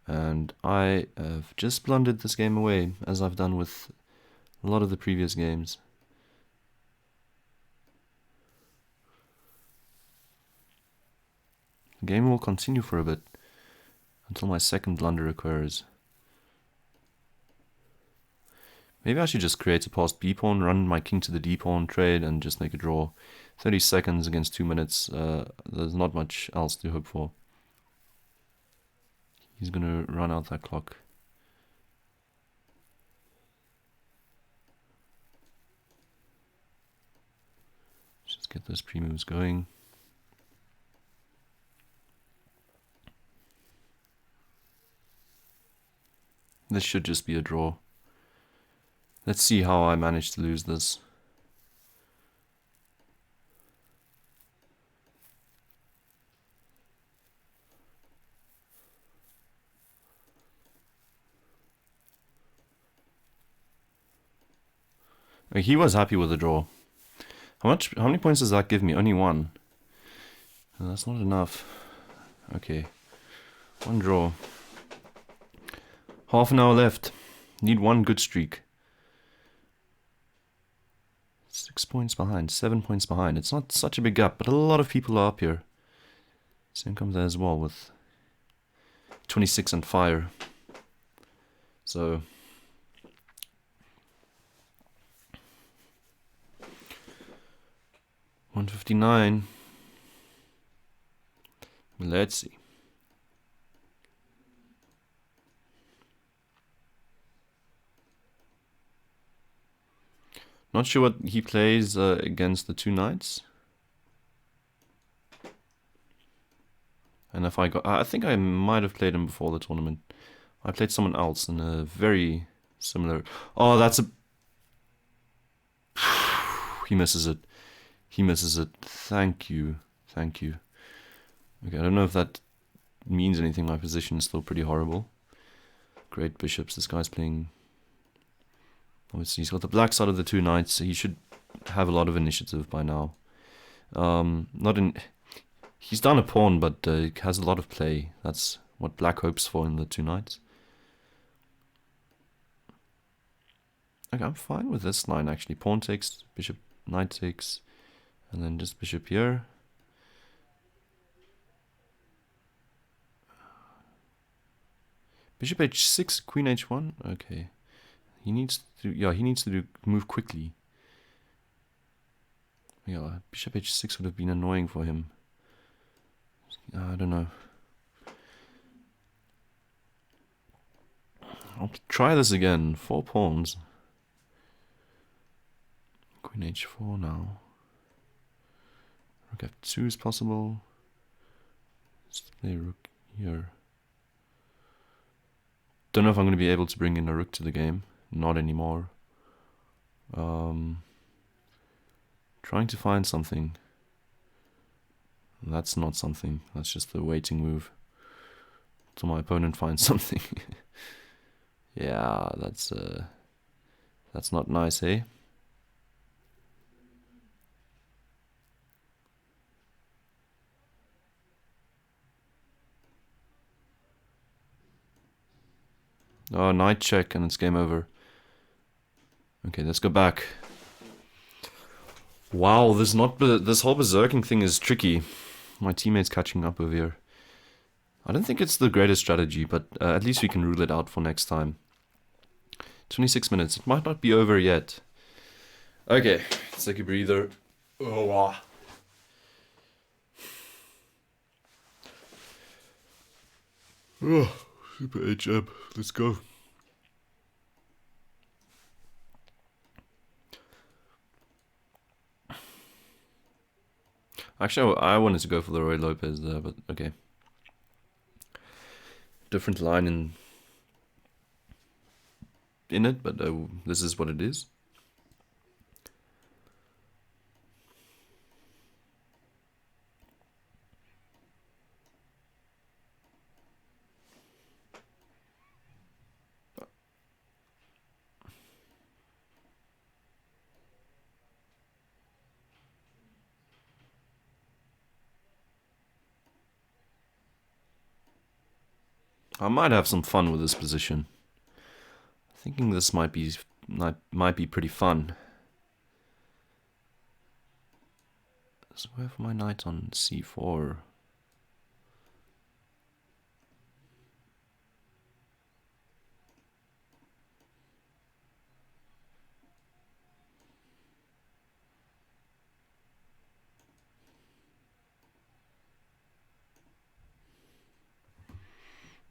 Speaker 1: And I have just blundered this game away, as I've done with a lot of the previous games. The game will continue for a bit, until my second blunder occurs. Maybe I should just create a passed b-pawn, run my king to the d-pawn trade, and just make a draw. 30 seconds against 2 minutes, there's not much else to hope for. He's gonna run out that clock. Just get those pre-moves going. This should just be a draw. Let's see how I manage to lose this. He was happy with the draw. How many points does that give me? Only one. No, that's not enough. Okay. One draw. Half an hour left. Need one good streak. 6 points behind, 7 points behind. It's not such a big gap, but a lot of people are up here. Same comes there as well with 26 and fire. So 159. Let's see. Not sure what he plays against the two knights. And if I think I might have played him before the tournament. I played someone else in a very similar. Oh, that's a. He misses it. He misses it. Thank you. Thank you. Okay, I don't know if that means anything. My position is still pretty horrible. Great bishops. This guy's playing. Obviously, he's got the black side of the two knights, so he should have a lot of initiative by now. Not in. He's down a pawn, but has a lot of play. That's what black hopes for in the two knights. Okay, I'm fine with this line actually. Pawn takes, bishop, knight takes, and then just bishop here. Bishop h6, queen h1. Okay. He needs to move quickly. Yeah, bishop h6 would have been annoying for him. I don't know. I'll try this again. 4 pawns. Queen h4 now. Rook f2 is possible. Let's play rook here. Don't know if I'm going to be able to bring in a rook to the game. Not anymore. Trying to find something. That's not something. That's just a waiting move till my opponent finds something. Yeah, that's not nice, eh? Oh, knight check and it's game over. Okay, let's go back. Wow, this whole berserking thing is tricky. My teammate's catching up over here. I don't think it's the greatest strategy, but at least we can rule it out for next time. 26 minutes. It might not be over yet. Okay, let's take a breather. Oh, wow. Oh, super HM. Let's go. Actually, I wanted to go for the Roy Lopez there, but okay. Different line in it, but this is what it is. I might have some fun with this position. Thinking this might be pretty fun. So where for my knight on c4?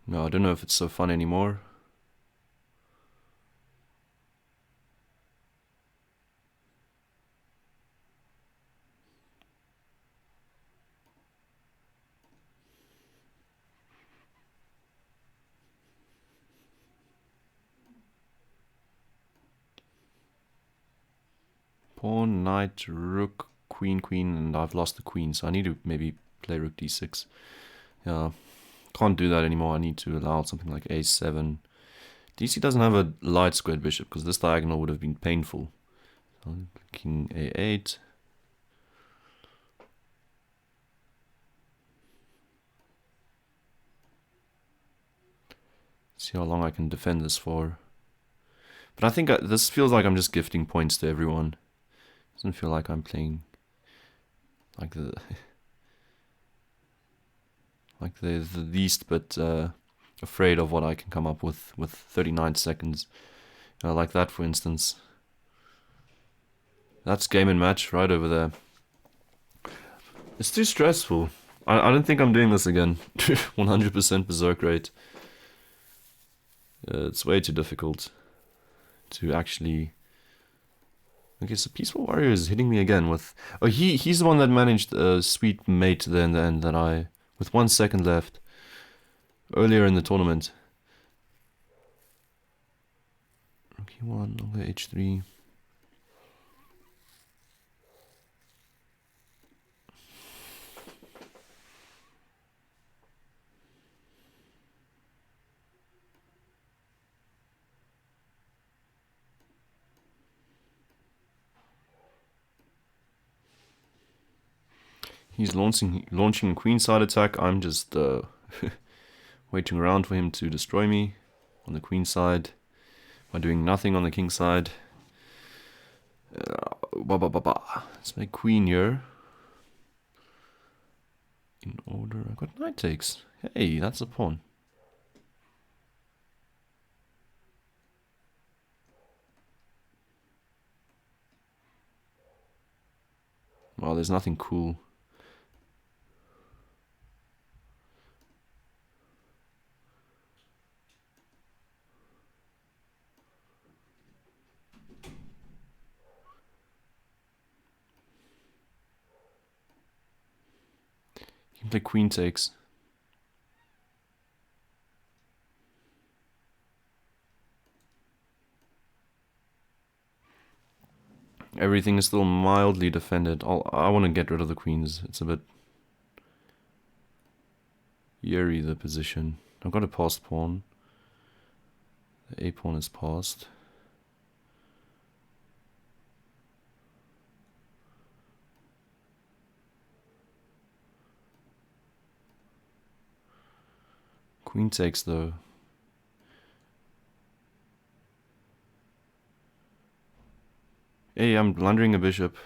Speaker 1: No, I don't know if it's so fun anymore. Pawn, knight, rook, queen, queen, and I've lost the queen, so I need to maybe play rook d6. Yeah, can't do that anymore. I need to allow something like a7. DC doesn't have a light squared bishop, because this diagonal would have been painful. So king a8. See how long I can defend this for. But I think this feels like I'm just gifting points to everyone. Doesn't feel like I'm playing like the least bit afraid of what I can come up with 39 seconds. Like that, for instance. That's game and match right over there. It's too stressful. I don't think I'm doing this again. 100% berserk rate. It's way too difficult to actually... Okay, so Peaceful Warrior is hitting me again with... Oh, he's the one that managed a sweet mate there in the end that I... With 1 second left. Earlier in the tournament. Rook e1, over h3. He's launching a queenside attack. I'm just waiting around for him to destroy me on the queen side by doing nothing on the king side. Let's make queen here. In order. I got knight takes. Hey, that's a pawn. Well, there's nothing cool. You can play queen takes. Everything is still mildly defended. I want to get rid of the queens. It's a bit eerie, the position. I've got a passed pawn. The a pawn is passed. Queen takes though. Hey, I'm blundering a bishop.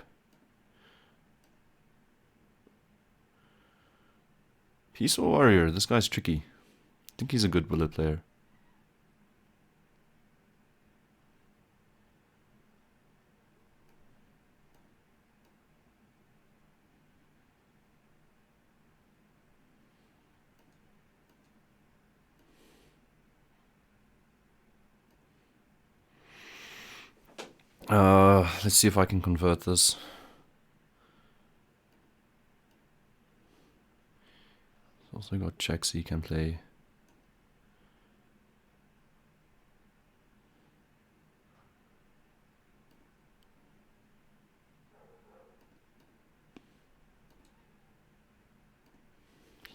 Speaker 1: Peaceful warrior, this guy's tricky. I think he's a good bullet player. Let's see if I can convert this. Also got checks he can play.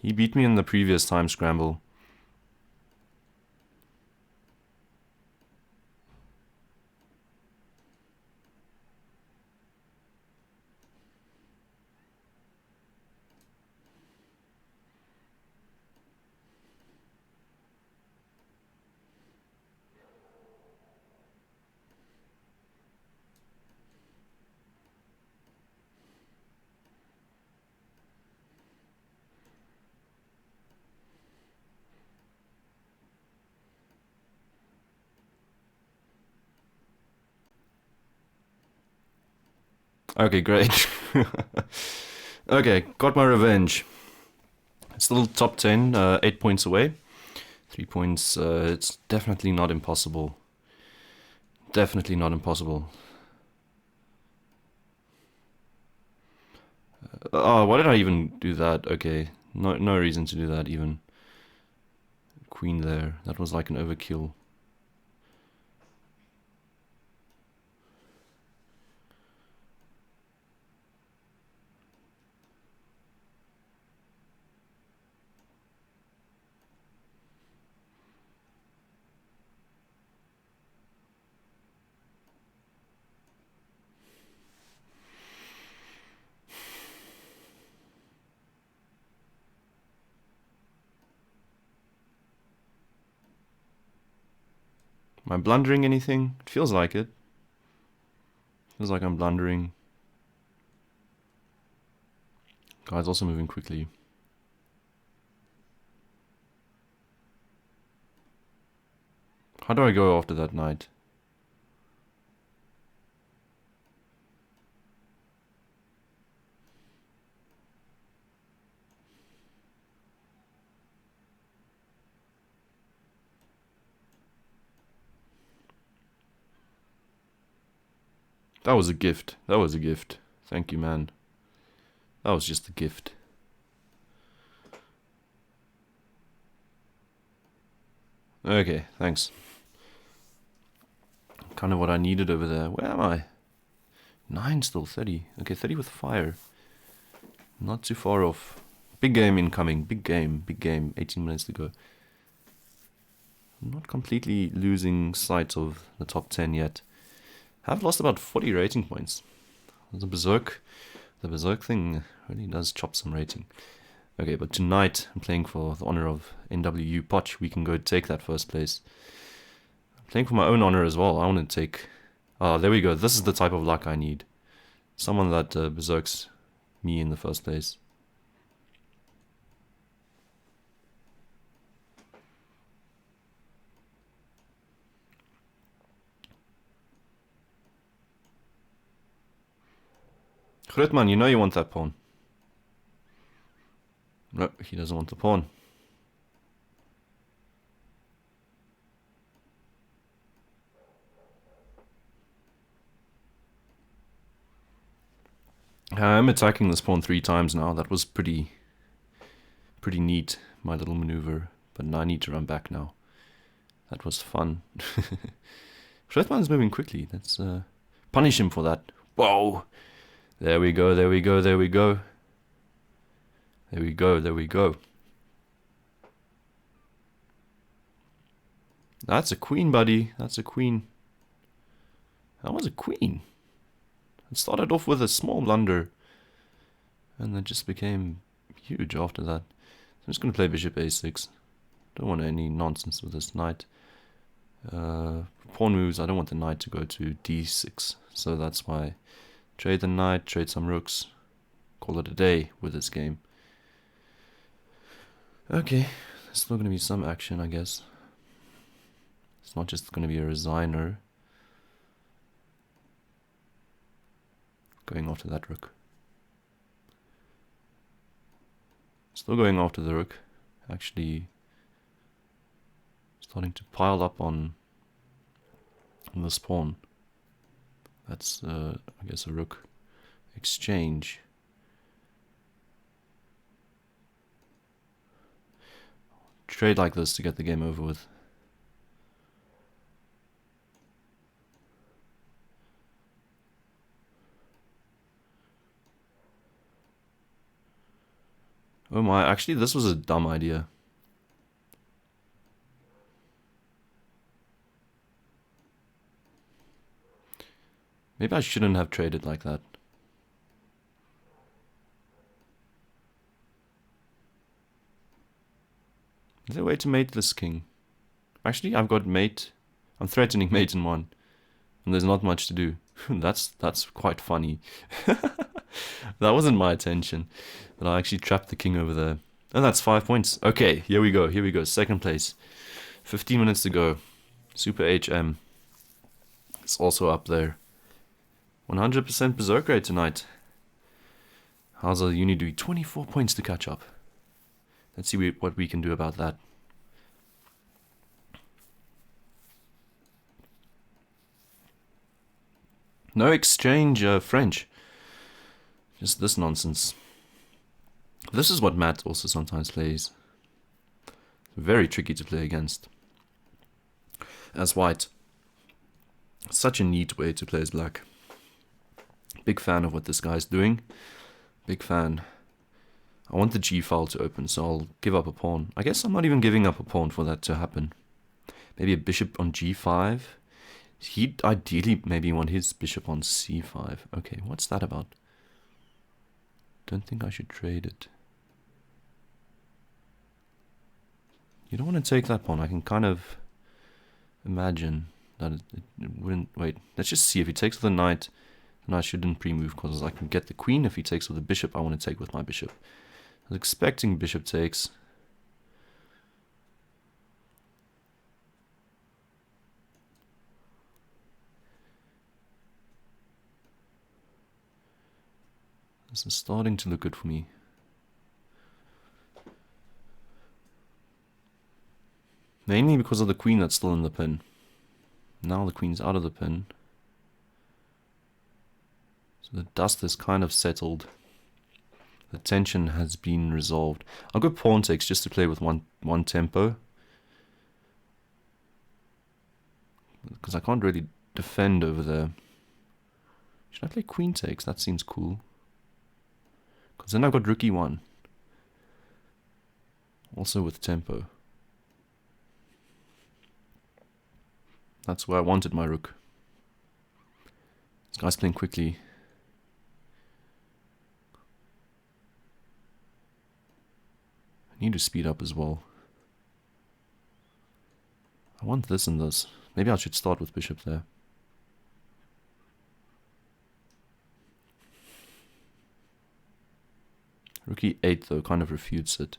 Speaker 1: He beat me in the previous time scramble. Okay, great. Okay, got my revenge. Still top 10, 8 points away. 3 points, it's definitely not impossible. Definitely not impossible. Oh, why did I even do that? Okay, no reason to do that even. Queen there, that was like an overkill. Am I blundering anything? It feels like it. Feels like I'm blundering. Guy's also moving quickly. How do I go after that knight? That was a gift. That was a gift. Thank you, man. That was just a gift. Okay, thanks. Kind of what I needed over there. Where am I? 9 still, 30. Okay, 30 with fire. Not too far off. Big game incoming. Big game. Big game. 18 minutes to go. I'm not completely losing sight of the top 10 yet. I've lost about 40 rating points. The Berserk thing really does chop some rating. Okay, but tonight I'm playing for the honor of NWU Poch. We can go take that first place. I'm playing for my own honor as well. I want to take... Ah, there we go. This is the type of luck I need. Someone that berserks me in the first place. Grootman, you know you want that pawn. No, he doesn't want the pawn. I'm attacking this pawn 3 times now. That was pretty neat, my little maneuver. But now I need to run back now. That was fun. Grootman's moving quickly. Let's punish him for that. Whoa! There we go, there we go, there we go. There we go, there we go. That's a queen, buddy. That's a queen. That was a queen. It started off with a small blunder. And then just became huge after that. So I'm just going to play bishop a6. Don't want any nonsense with this knight. Pawn moves, I don't want the knight to go to d6. So that's why trade the knight, trade some rooks. Call it a day with this game. Okay, there's still going to be some action, I guess. It's not just going to be a resigner. Going after that rook. Still going after the rook. Actually starting to pile up on this pawn. That's, I guess, a rook exchange. Trade like this to get the game over with. Oh my, actually this was a dumb idea. Maybe I shouldn't have traded like that. Is there a way to mate this king? Actually, I've got mate. I'm threatening mate in one. And there's not much to do. That's quite funny. That wasn't my intention. But I actually trapped the king over there. And that's 5 points. Okay, here we go. Here we go. Second place. 15 minutes to go. Super HM. It's also up there. 100% Berserk rate tonight. How's our uni doing? 24 points to catch up. Let's see what we can do about that. No exchange French. Just this nonsense. This is what Matt also sometimes plays. Very tricky to play against. As white. Such a neat way to play as black. Big fan of what this guy's doing. Big fan. I want the g file to open, so I'll give up a pawn. I guess I'm not even giving up a pawn for that to happen. Maybe a bishop on g5. He'd ideally maybe want his bishop on c5. Okay, what's that about? Don't think I should trade it. You don't want to take that pawn. I can kind of imagine that it wouldn't... Wait, let's just see. If he takes with the knight, then I shouldn't pre-move because I can get the queen. If he takes with the bishop, I want to take with my bishop. I was expecting bishop takes. This is starting to look good for me. Mainly because of the queen that's still in the pin. Now the queen's out of the pin. So the dust is kind of settled. The tension has been resolved. I'll go pawn takes just to play with one tempo. Because I can't really defend over there. Should I play queen takes? That seems cool. Because then I've got rook e1. Also with tempo. That's where I wanted my rook. This guy's playing quickly. I need to speed up as well. I want this and this. Maybe I should start with bishop there. Rook e8 though kind of refutes it.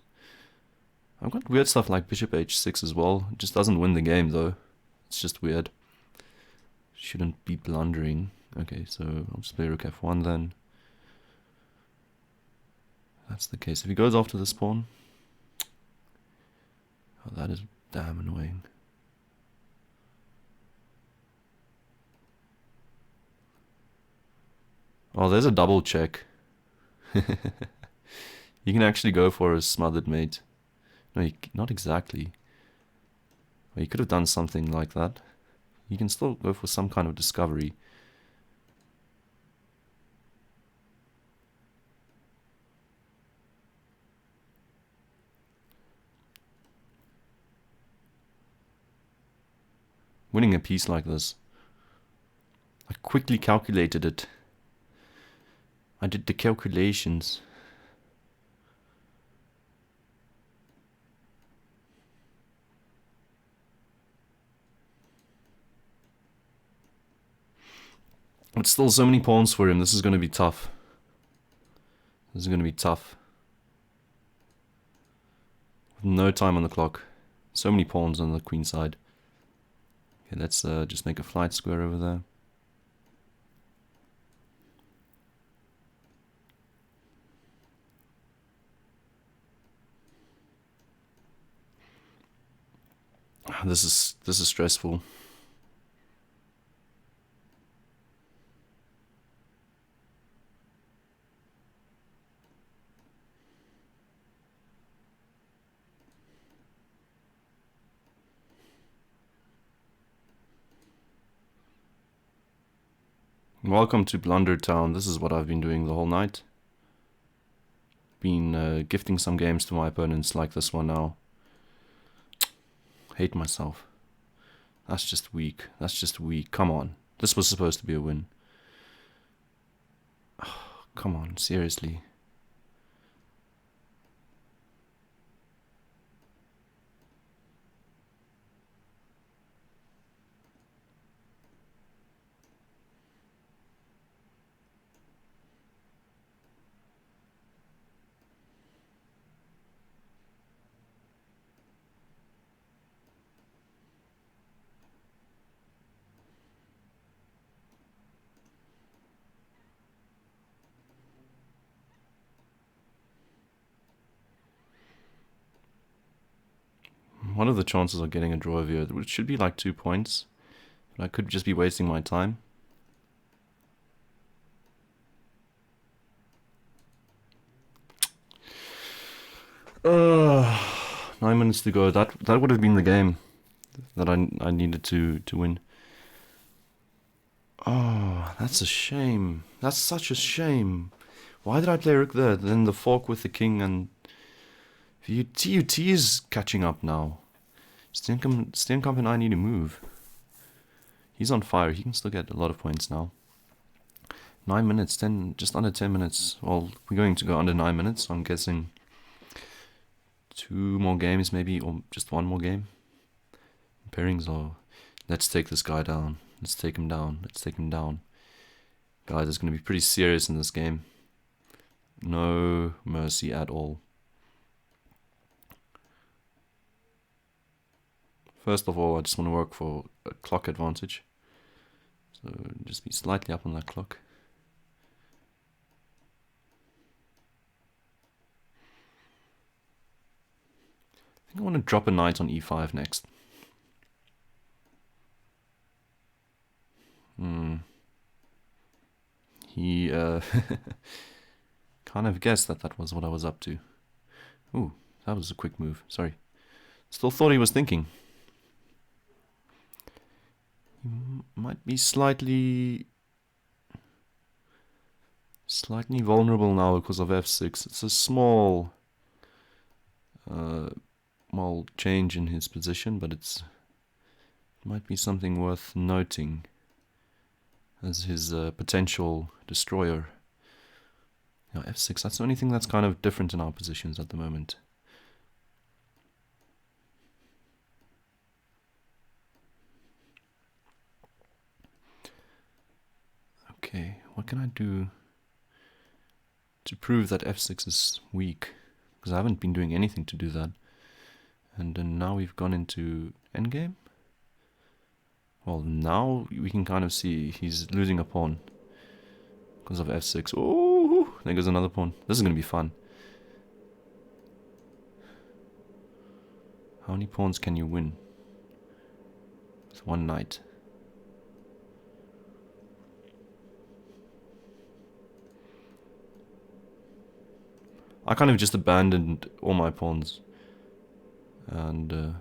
Speaker 1: I've got weird stuff like bishop h6 as well. It just doesn't win the game though. It's just weird. Shouldn't be blundering. Okay, so I'll just play rook f1 then. That's the case. If he goes after this pawn... Oh, that is damn annoying. Oh, there's a double check. You can actually go for a smothered mate. No, not exactly. Well, you could have done something like that. You can still go for some kind of discovery. winning a piece like this. I quickly calculated it. I did the calculations. But still, so many pawns for him. This is going to be tough. This is going to be tough. No time on the clock. So many pawns on the queen side. Okay, let's just make a flight square over there. This is stressful. Welcome to Blunder Town. This is what I've been doing the whole night. Been gifting some games to my opponents like this one now. Hate myself. That's just weak. That's just weak. Come on. This was supposed to be a win. Oh, come on, seriously. What are the chances of getting a draw over here? It should be like 2 points. But I could just be wasting my time. Uh, 9 minutes to go. That would have been the game that I needed to win. Oh, that's a shame. That's such a shame. Why did I play rook there? Then the fork with the king and TUT is catching up now. Steenkamp and I need to move. He's on fire. He can still get a lot of points now. 9 minutes, just under 10 minutes. Well, we're going to go under 9 minutes. So I'm guessing 2 more games maybe, or just 1 more game. Pairings are... Let's take this guy down. Let's take him down. Let's take him down. Guys, it's going to be pretty serious in this game. No mercy at all. First of all, I just want to work for a clock advantage. So just be slightly up on that clock. I think I want to drop a knight on e5 next. He kind of guessed that was what I was up to. Ooh, that was a quick move. Sorry. Still thought he was thinking. He might be slightly vulnerable now because of f6. It's a small change in his position, but it might be something worth noting as his potential destroyer. Yeah, f6, that's the only thing that's kind of different in our positions at the moment. Okay, what can I do to prove that f6 is weak? Because I haven't been doing anything to do that. And then now we've gone into endgame. Well, now we can kind of see he's losing a pawn because of f6. Oh, there goes another pawn. This is going to be fun. How many pawns can you win with 1 knight? I kind of just abandoned all my pawns. And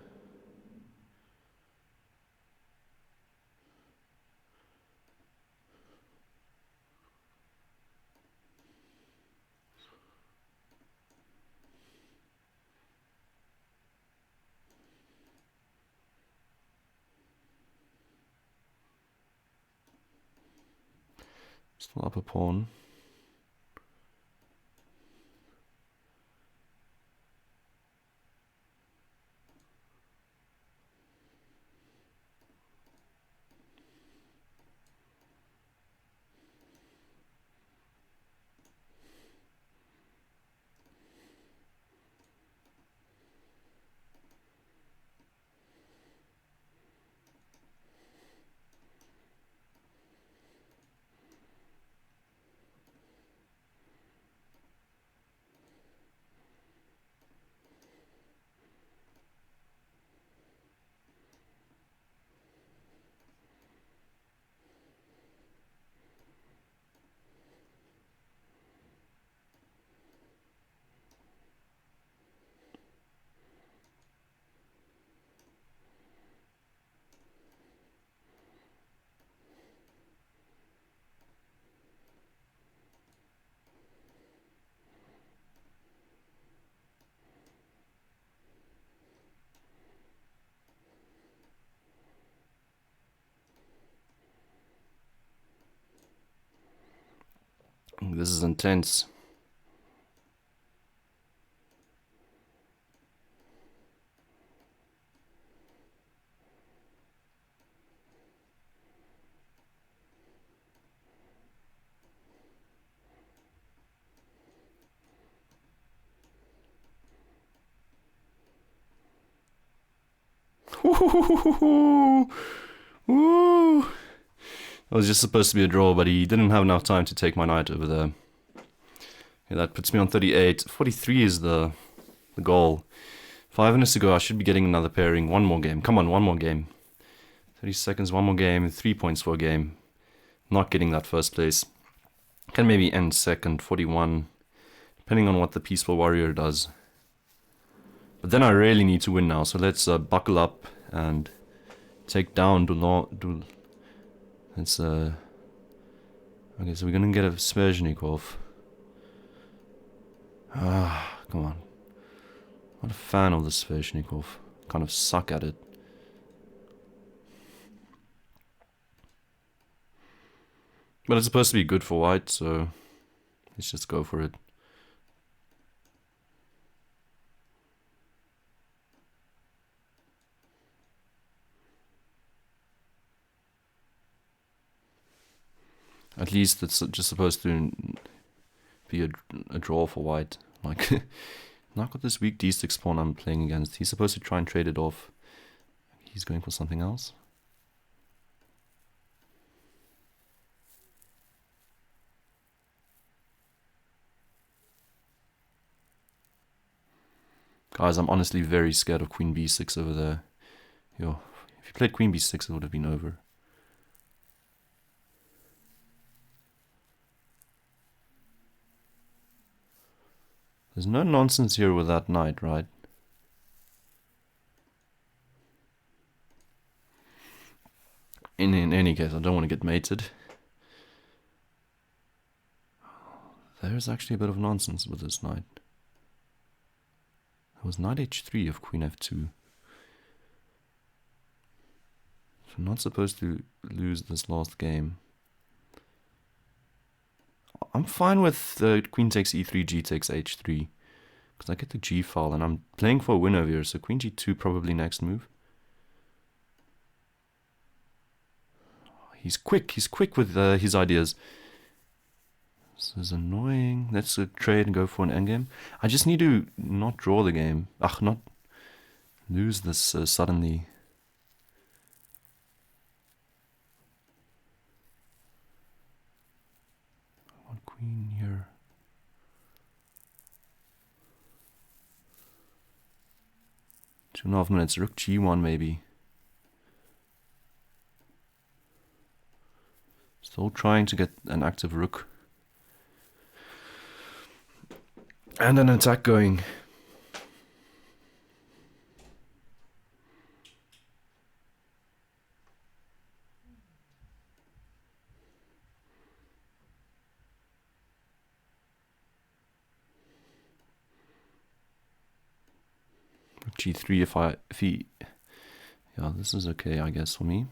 Speaker 1: Still up a pawn. This is intense. Woo! It was just supposed to be a draw, but he didn't have enough time to take my knight over there. Okay, that puts me on 38. 43 is the goal. 5 minutes to go, I should be getting another pairing. One more game. Come on, one more game. 30 seconds, one more game. 3 points for a game. Not getting that first place. Can maybe end second, 41. Depending on what the Peaceful Warrior does. But then I really need to win now, so let's buckle up and take down Let's okay, so we're gonna get a Sveshnikov. Come on. Not a fan of the Sveshnikov. Kind of suck at it. But it's supposed to be good for white, so let's just go for it. At least it's just supposed to be a draw for white. Like, not got this weak d6 pawn I'm playing against. He's supposed to try and trade it off. He's going for something else. Guys, I'm honestly very scared of queen b6 over there. Yo, if you played queen b6, it would have been over. There's no nonsense here with that knight, right? In any case, I don't want to get mated. There's actually a bit of nonsense with this knight. It was knight h3 of queen f2. So I'm not supposed to lose this last game. I'm fine with queen takes e3, g takes h3. Because I get the g file and I'm playing for a win over here. So queen g2 probably next move. He's quick with his ideas. This is annoying. Let's trade and go for an endgame. I just need to not draw the game. Not lose this suddenly. I want queen here. Two and a half minutes. Rook g1 maybe. Still trying to get an active rook. And an attack going. G3 if he yeah, this is okay I guess for me.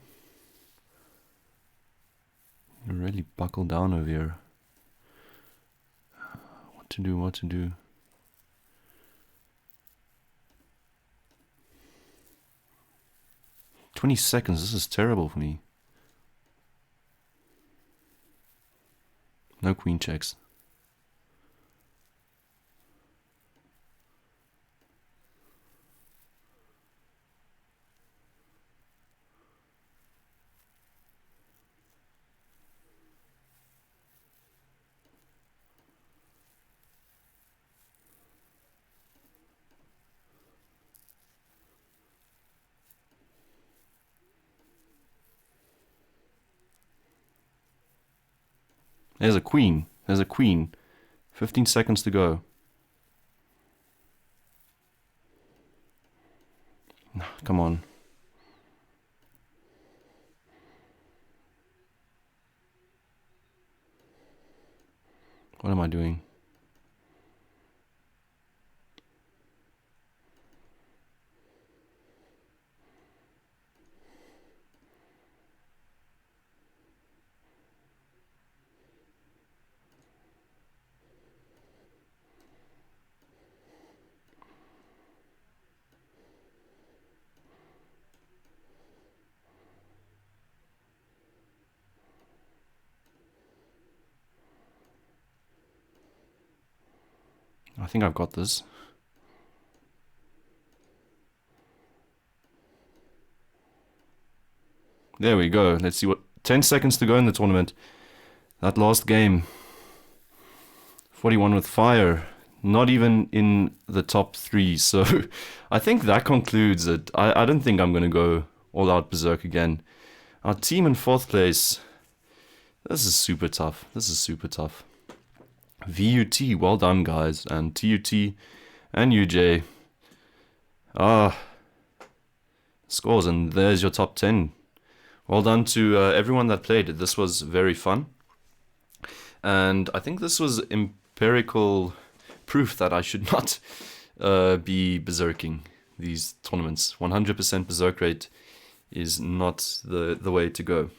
Speaker 1: He really really buckle down over here. What to do, what to do. "20 seconds, this is terrible for me." No queen checks. There's a queen. There's a queen. 15 seconds to go. Come on. What am I doing? I think I've got this. There we go. Let's see what... 10 seconds to go in the tournament. That last game. 41 with fire. Not even in the top 3. So I think that concludes it. I don't think I'm going to go all out Berserk again. Our team in 4th place. This is super tough. This is super tough. VUT, well done guys. And TUT and UJ. Scores, and there's your top 10. Well done to everyone that played. This was very fun. And I think this was empirical proof that I should not be berserking these tournaments. 100% berserk rate is not the way to go.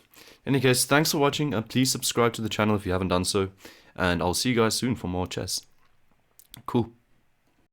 Speaker 1: In any case, thanks for watching. Please subscribe to the channel if you haven't done so. And I'll see you guys soon for more chess. Cool.